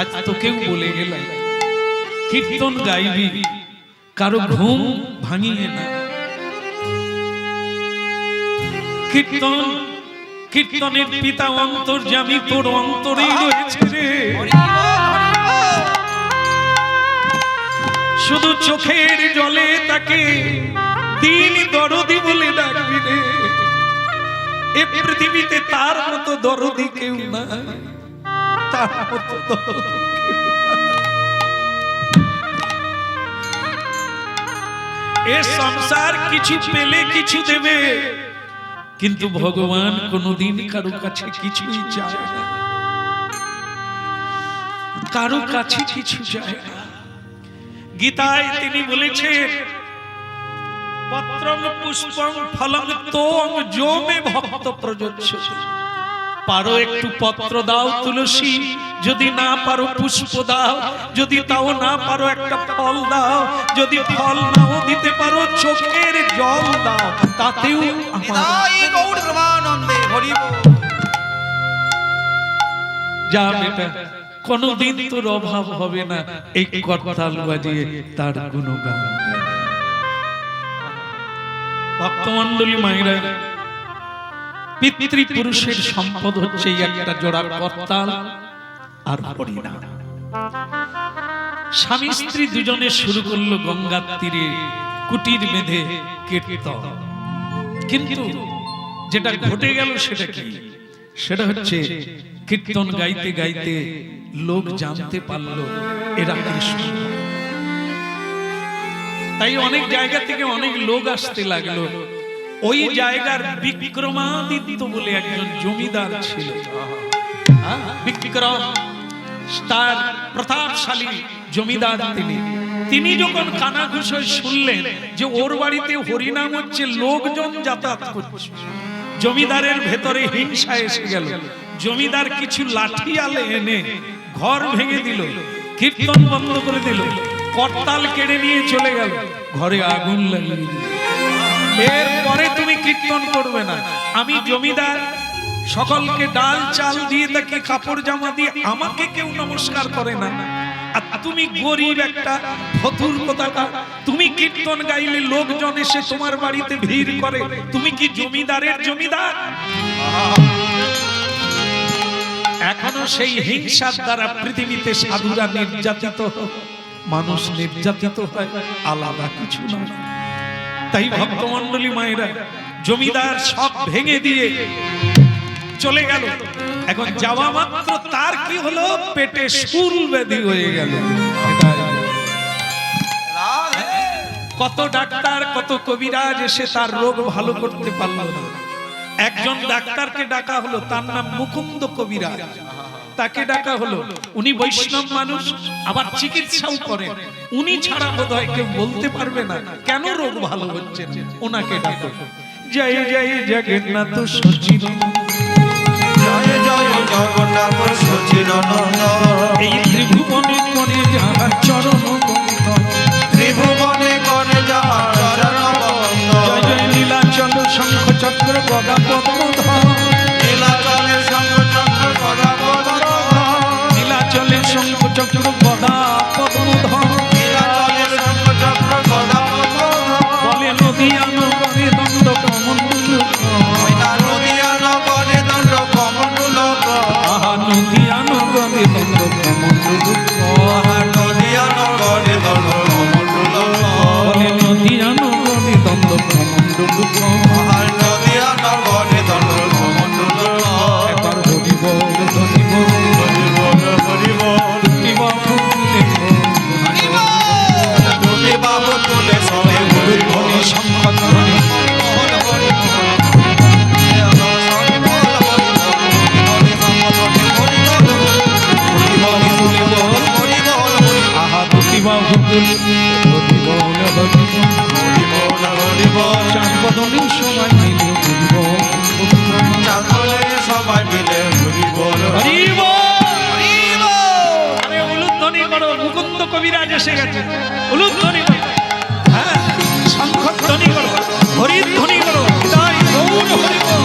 আজ তোকেও বলে গেলাম, কীর্তন গাইবি, কারো ঘুম ভাঙিয়ে না। কীর্তন, কীর্তনের পিতা অন্তর্যামী তোর অন্তরেই রয়েছে রে। শুধু চোখের জলে তাকে দিন দরদি বলে ডাকবি রে। এ পৃথিবীতে তার মতো দরদি কেউ না, তার মতো দরদি কেউ না। এ সংসার কিছু পেলে কিছু দেবে, কিন্তু ভগবান কোনদিন কারো কাছে কিছুই চায় না, কারো কাছে কিছু চায় না। গীতায় তিনি বলেছেন, পত্রং পুষ্পং ফলং তোং যো মে ভক্ত প্রযোজ্যতে। পারো একটু পত্র দাও তুলসী, যদি না পারো পুষ্প দাও, যদি তাও না পারো একটা ফল দাও, যদি ফল নাও দিতে পারো চোখের জল দাও, তাতেও নিতাই গৌর প্রেমানন্দে হরি বল। যা বেটা, কোনদিন তোর অভাব হবে না এই করতাল বাজিয়ে তার গুণগান। ভক্তমণ্ডলী মায়েরা, পিতৃপুরুষের সম্পদ হচ্ছে এই একটা জোড়া করতাল আর হরিনাম। স্বামী স্ত্রী দুজনে শুরু করলো গঙ্গার তীরে কুটির বেঁধে কীর্তন। কিন্তু যেটা ঘটে গেল সেটা কি? সেটা হচ্ছে কীর্তন গাইতে গাইতে লোক জানতে পারলো এরা কৃষ্ণ। তাই অনেক জায়গা থেকে অনেক লোক আসতে লাগলো। ওই জায়গার বিক্রমাদিত্য বলে একজন জমিদার ছিল, বিক্রম, তার প্রতাপশালী জমিদার তিনি যখন কানাঘুষোয় শুনলেন যে ওর বাড়িতে হরিনাম হচ্ছে, লোকজন যাতায়াত করছে, জমিদারের ভেতরে হিংসা এসে গেল। জমিদার কিছু লাঠি আলে এনে ঘর ভেঙে দিল, কীর্তন বন্ধ করে দিল, করতাল কেড়ে নিয়ে চলে গেল, ঘরে আগুন লাগিয়ে দিল। এরপরে তুমি কীর্তন করবে না। আমি জমিদার, সকলকে ডাল চাল দিয়ে তাকে কাপড় জামা দিয়ে আমাকে কেউ নমস্কার করে না, আর তুমি গরিব একটা ফতুর কোথাকার, তুমি কীর্তন গাইলে লোকজন এসে তোমার বাড়িতে ভিড় করে, তুমি কি জমিদারের জমিদার? এখনো সেই হিংসার দ্বারা পৃথিবীতে সাধুরা নির্যাতিত, মানুষ নির্যাতিত হয়, আলাদা কিছু না। তাই ভক্তমণ্ডলী মায়েরা, জমিদার সব ভেঙে দিয়ে চলে গেল। এখন যাওয়া মাত্র তার কি হলো, পেটে শুল ব্যাধি হয়ে গেল। কত ডাক্তার কত কবিরাজ এসে তার রোগ ভালো করতে পারলো না। একজন ডাক্তারকে ডাকা হলো, তার নাম মুকুন্দ কবিরাজ। তাকে ডাকা হলো, উনি বৈষ্ণব মানুষ, আবার চিকিৎসাও করেন, উনি ছাড়া বোধহয় কেউ বলতে পারবে না কেন রোগ ভালো হচ্ছে। ওনাকে ডাকো। জয় জয় জগন্নাথ সচিন, জয় জয় জগন্নাথ সচিদানন্দ। এই ত্রিভুবনে করে যাহার চরণ বন্দন, ত্রিভুবনে করে যাহার চরণ বন্দন। জয় জয় নীলাচল শঙ্খ চক্র গদা পদ্মধর, নীলাচলের শঙ্খ চক্র গদা পদ্মধর। নীলাচলের শঙ্খ চক্র গদা পদ্মধর। নীলাচলের শঙ্খ চক্র গদা পদ্মধর। বলে নদিয়া নগরে দণ্ড কমণ্ডল, নদিয়া নগরে দণ্ড কমণ্ডল। আহা নদিয়া নগরে দণ্ড কমণ্ডল, নদিয়া নগরে দণ্ড কমণ্ডল। বলে নদিয়া নগরে দণ্ড কমণ্ডল। নদিয়া নগরে দণ্ড কমণ্ডল। একবার হরি বল হরি বল হরি বল হরি বল। দুটি বাহু তুলে দুটি বাহু তুলে সবে হরি বল। শঙ্খ ধ্বনি, আহা দুটি বাহু তুলে হরি বল হরি বল। চার বদনে সবাই মিলে হরি বল সবাই মিলে হরি বল হরি বল। আরে উলুধ্বনি করো, মুকুন্দ কবিরাজ এসে গেছে, উলুধ্বনি করো, হ্যাঁ শঙ্খধ্বনি করো, হরিধ্বনি করো, তাই গৌর হরি বল।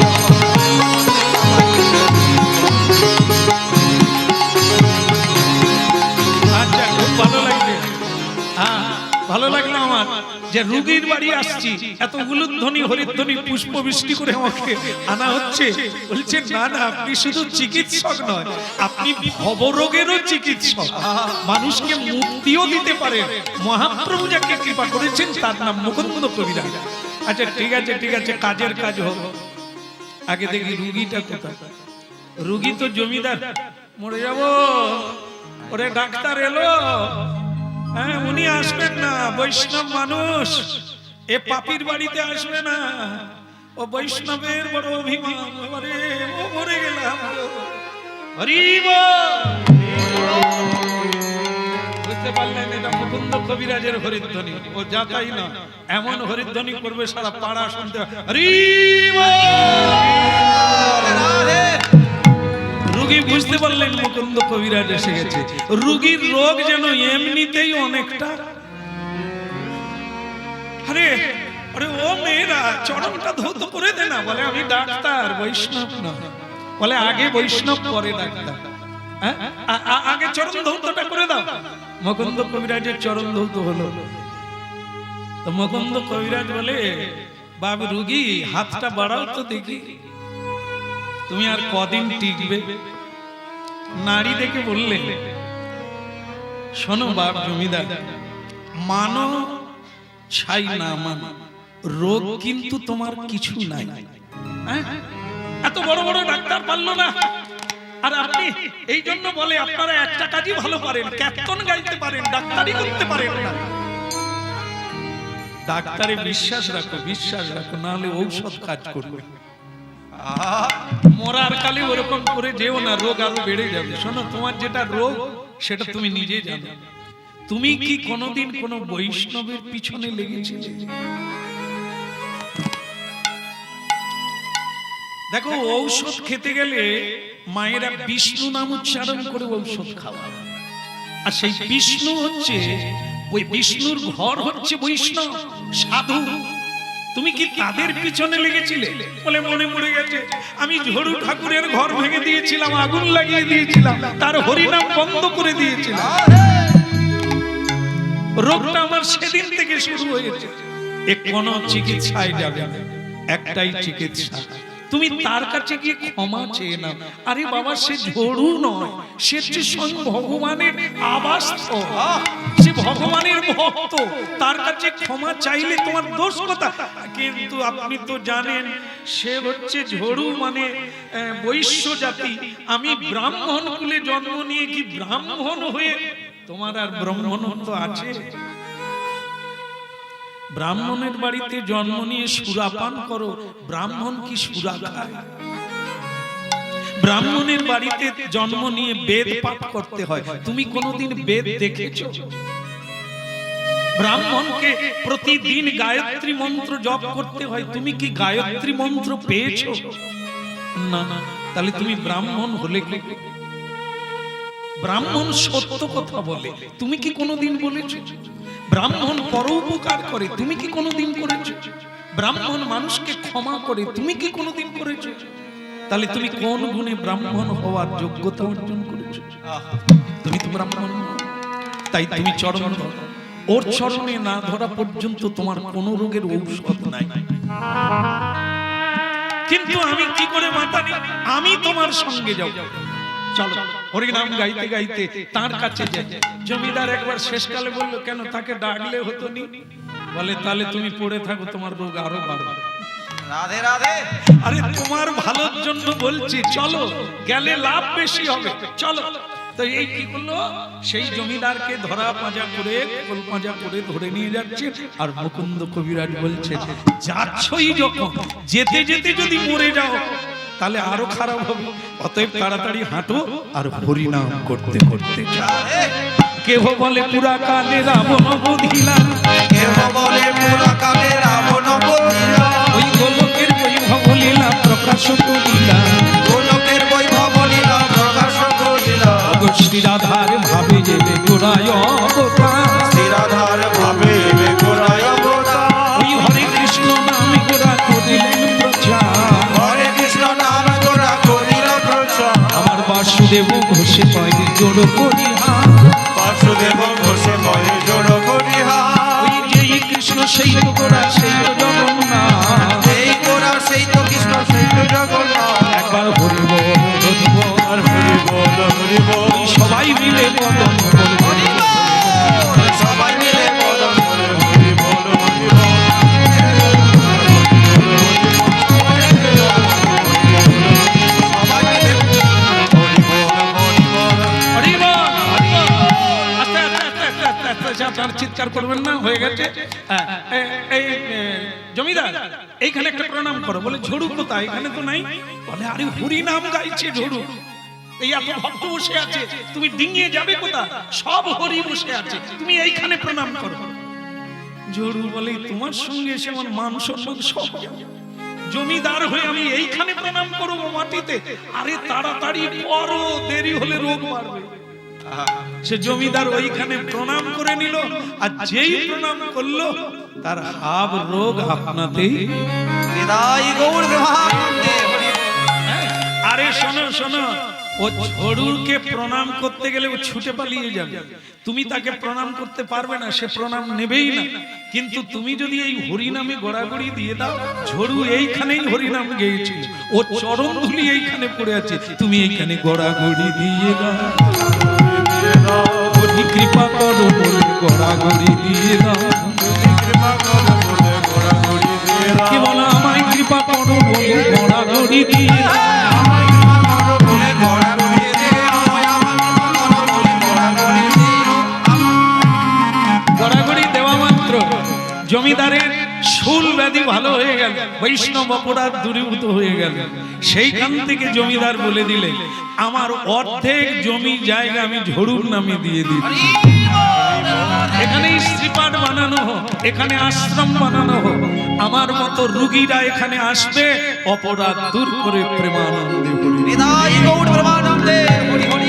যে রুগীর বাড়ি আসছি, এত উলুধ্বনি হরিধ্বনি পুষ্প বৃষ্টি করে আমাকে আনা হচ্ছে। বলছে না না, আপনি শুধু চিকিৎসক নয়, আপনি ভবরোগেরও চিকিৎসক, মানুষকে মুক্তিও দিতে পারেন। মহাপ্রভু যাকে কৃপা করেছেন তার নাম মুকুন্দ কবিরাজ। আচ্ছা ঠিক আছে ঠিক আছে, কাজের কাজ হোক, আগে দেখি রুগীটা কোথায়। রুগী তো জমিদার, মরে যাব। ওরে ডাক্তার এলো, হ্যাঁ উনি আসবেন না, বৈষ্ণব মানুষ, এ পাপির বাড়িতে আসবে না, ও বৈষ্ণবের বড় অভিমান। আরে ও মরে গেলাম। হরি বল। বুঝতে পারলেন, এটা মুকুন্দ কবিরাজের হরিধ্বনি। ও যা তাই না, এমন হরিধ্বনি করবে সারা পাড়া শুনতে হবে। হরি বল। রুগী বুঝতে পারলেন মুকুন্দ কবিরাজ এসে গেছে। রুগীর রোগ যেন এমনিতেই অনেকটা। আরে আরে ও মেয়েরা, চরণটা ধৌত করে দে না। বলে আমি ডাক্তার, বৈষ্ণব না। বলে আগে বৈষ্ণব পরে ডাক্তার, হ্যাঁ আগে চরণ ধৌতটা করে দাও। মুকুন্দ কবিরাজের চরণ ধৌত হলো। তো মুকুন্দ কবিরাজ বলে, বাবু রুগী হাতটা বাড়াও তো দেখি, তুমি আর কদিন টিকবে। নারী দেখে বললে, শোনো বাপ জমিদার, মানো ছাই না মানো, রোগ কিন্তু তোমার কিছু নাই। এত বড় বড় ডাক্তার পারলো না, আর আপনি এই জন্য বলে আপনারা একটা কাজই ভালো পারেন, কীর্তন গাইতে পারেন, ডাক্তারি করতে পারেন না। ডাক্তারে বিশ্বাস রাখো, বিশ্বাস রাখো, না হলে ঔষধ কাজ করবে। মরার কালে ওরকম করে যেও না, রোগ আরো বেড়ে যাবে। শোনো, তোমার যেটা রোগ সেটা তুমি নিজে জানো। তুমি কি কোনোদিন কোন বৈষ্ণবের পিছনে লেগেছিলে? দেখো, ঔষধ খেতে গেলে মায়েরা বিষ্ণু নাম উচ্চারণ করে ঔষধ খাওয়া, আর সেই বিষ্ণু হচ্ছে, ওই বিষ্ণুর ঘর হচ্ছে বৈষ্ণব সাধু। তুমি কি তাদের পিছনে লেগেছিলে? বলে মনে পড়ে গেছে, আমি ঝড়ু ঠাকুরের ঘর ভেঙে দিয়েছিলাম, আগুন লাগিয়ে দিয়েছিলাম, তার হরিনাম বন্ধ করে দিয়েছিলাম। রোগটা আমার সেদিন থেকে শুরু হয়েছে। এ কোনো চিকিৎসায় যাবে না, একটাই চিকিৎসা, তুমি তার কাছে গিয়ে ক্ষমা চেয়ে নাও। আরে বাবা, সে ঝড়ু নয়, সে হচ্ছে স্বয়ং ভগবানের আবাস, সে ভগবানের ভক্ত, তার কাছে ক্ষমা চাইলে তোমার দোষ কথা। কিন্তু আপনি তো জানেন, সে হচ্ছে ঝড়ু, মানে বৈশ্য জাতি। আমি ব্রাহ্মণ কুলে জন্ম নিয়ে কি ব্রাহ্মণ হয়ে, তোমার আর ব্রাহ্মণত্ব আছে? ব্রাহ্মণের বাড়িতে জন্ম নিয়ে সুরাপান করো, ব্রাহ্মণ কি সুরা খায়? ব্রাহ্মণের বাড়িতে জন্ম নিয়ে বেদ পাঠ করতে হয়, তুমি কোনোদিন বেদ দেখেছো? ব্রাহ্মণকে প্রতিদিন গায়ত্রী মন্ত্র জপ করতে হয়, তুমি কি গায়ত্রী মন্ত্র পেয়েছো? না না, তাহলে তুমি ব্রাহ্মণ হলে কি? ব্রাহ্মণ সত্য কথা বলে, তুমি কি কোনোদিন বলেছো? ব্রাহ্মণ পরোপকার করে, তুমি কি কোনোদিন করেছো? ব্রাহ্মণ মানুষকে ক্ষমা করে, তুমি কি কোনোদিন করেছো? তাহলে তুমি কোন গুণে ব্রাহ্মণ হওয়ার যোগ্যতা অর্জন করেছো? তুমি তো ব্রাহ্মণ নও। তাই তুমি চরণ ধরো, ওর চরণে না ধরা পর্যন্ত তোমার কোনো রোগের ঔষধ নাই। কিন্তু আমি কি করে মাতানি? আমি তোমার সঙ্গে যাব, চলো হরিনাম গাইতে গাইতে তার কাছে যাই। জমিদার একবার শেষকালে বলল, কেন তাকে ডাকলে হতো নি? বলে তাহলে তুমি পড়ে থাকো, তোমার রোগ আরো বাড়বে। রাধে রাধে। আরে তোমার ভালোর জন্য বলছি, চলো, গেলে লাভ বেশি হবে, চলো। তো এই কি করলো, সেই জমিদারকে ধরা পাঁজা করে, কোল পাঁজা করে ধরে নিয়ে যাচ্ছে। আর মুকুন্দ কবিরাজ বলছে, যাচ্ছই যখন, যেতে যেতে যদি মরে যাও তাহলে আরো খারাপ হবে, অতএব তাড়াতাড়ি হাঁটো আর হরিনাম করতে করতে যাও। কেহ বলে পুরা কালে রাবণ বধিলা, কেহ বলে পুরা কালে রাবণ বধিলা, ওই গোলকের বৈভব লীলা প্রকাশ করিলা, গোলকের বৈভব লীলা প্রকাশ করিলা, শ্রী রাধার ভাবে যেবে গোড়ায় অবতার, শ্রী রাধার ভাবে গোড়ায় অবতার, ওই হরে কৃষ্ণ নাম গোড়া করিলেন প্রচার, হরে কৃষ্ণ নাম গোড়া করিল প্রচার, আমার বাসুদেব ঘোষে পাই জোড় করিহা, বাসুদেব ঘোষে পাই জোড় করিহা, ওই যেই কৃষ্ণ সেই সবাই মিলে বদন বল হরি বল। সবাই মিলে বদন বলে হরি বল হরি বল। সবাই মিলে হরি বল হরি বল। হরি বল, হরি বল। আস্তে, আস্তে, আস্তে, আস্তে, আস্তে, আস্তে, আস্তে, আপনারা চিৎকার করবেন না, হয়ে গেছে। এই জমিদার এইখানে একটা প্রণাম করো। বলে ঝড়ু কোথায়? এখানে তো নাই। বলে আরে হরি নাম গাইছে ঝড়ু, এই এত ভক্ত বসে আছে, তুমি ডিঙিয়ে যাবে কোথায়? সব হরি বসে আছে, তুমি এইখানে প্রণাম করো। ঝড়ু বলে তোমার সঙ্গে এসে আমার মান সম্মান সব গেল। জমিদার হয়ে আমি এইখানে প্রণাম করবো মাটিতে? আরে তাড়াতাড়ি করো, দেরি হলে রোগ বাড়বে। সে জমিদার ওইখানে প্রণাম করে নিল, আর যেই প্রণাম করলো তার হাব রোগ আপনাতেই। নিতাই গৌর প্রেমানন্দে হরি বল। আরে শোনো শোনো, ও ঝড়ুরকে প্রণাম করতে গেলে ও ছুটে পালিয়ে যাবে, তুমি তাকে প্রণাম করতে পারবে না, সে প্রণাম নেবেই না। কিন্তু তুমি যদি এই হরিনামে গড়াগড়ি দিয়ে দাও, ঝড়ু এইখানেই হরিনাম গেয়েছিল, ও চরণ ধুলি এইখানে পড়ে আছে, তুমি এইখানে গড়াগড়ি দিয়ে দাও। হরি কৃপা করো বলে গড়াগড়ি দিয়ে দাও। কৃপা করো বলে ঘোরাঘুরি দিয়ে দাও। কি বলো আমায় কৃপা করো বলে গড়াগড়ি দিয়ে দাও। আমায় কৃপা করো বলে ঘোরাঘুরি দিয়ে দাও। আমায় কৃপা করো বলে ঘোরাঘুরি দিয়ে দাও। গড়াগড়ি দেওয়া মাত্র জমিদারের শুল ব্যাধি ভালো হয়ে গেল, বৈষ্ণব অপরাধ দূরীভূত হয়ে গেল। সেইখান থেকে জমিদার বলে দিলে আমার অর্ধেক জমি জায়গা আমি ঝড়ুর নামে দিয়ে দিচ্ছি। এখানে স্ত্রীপাঠ বানানো হোক, এখানে আশ্রম বানানো হোক, আমার মতো রুগীরা এখানে আসবে, অপরাধ দূর করে প্রেমানন্দে হরি। নিতাই গৌর প্রেমানন্দে হরি হরি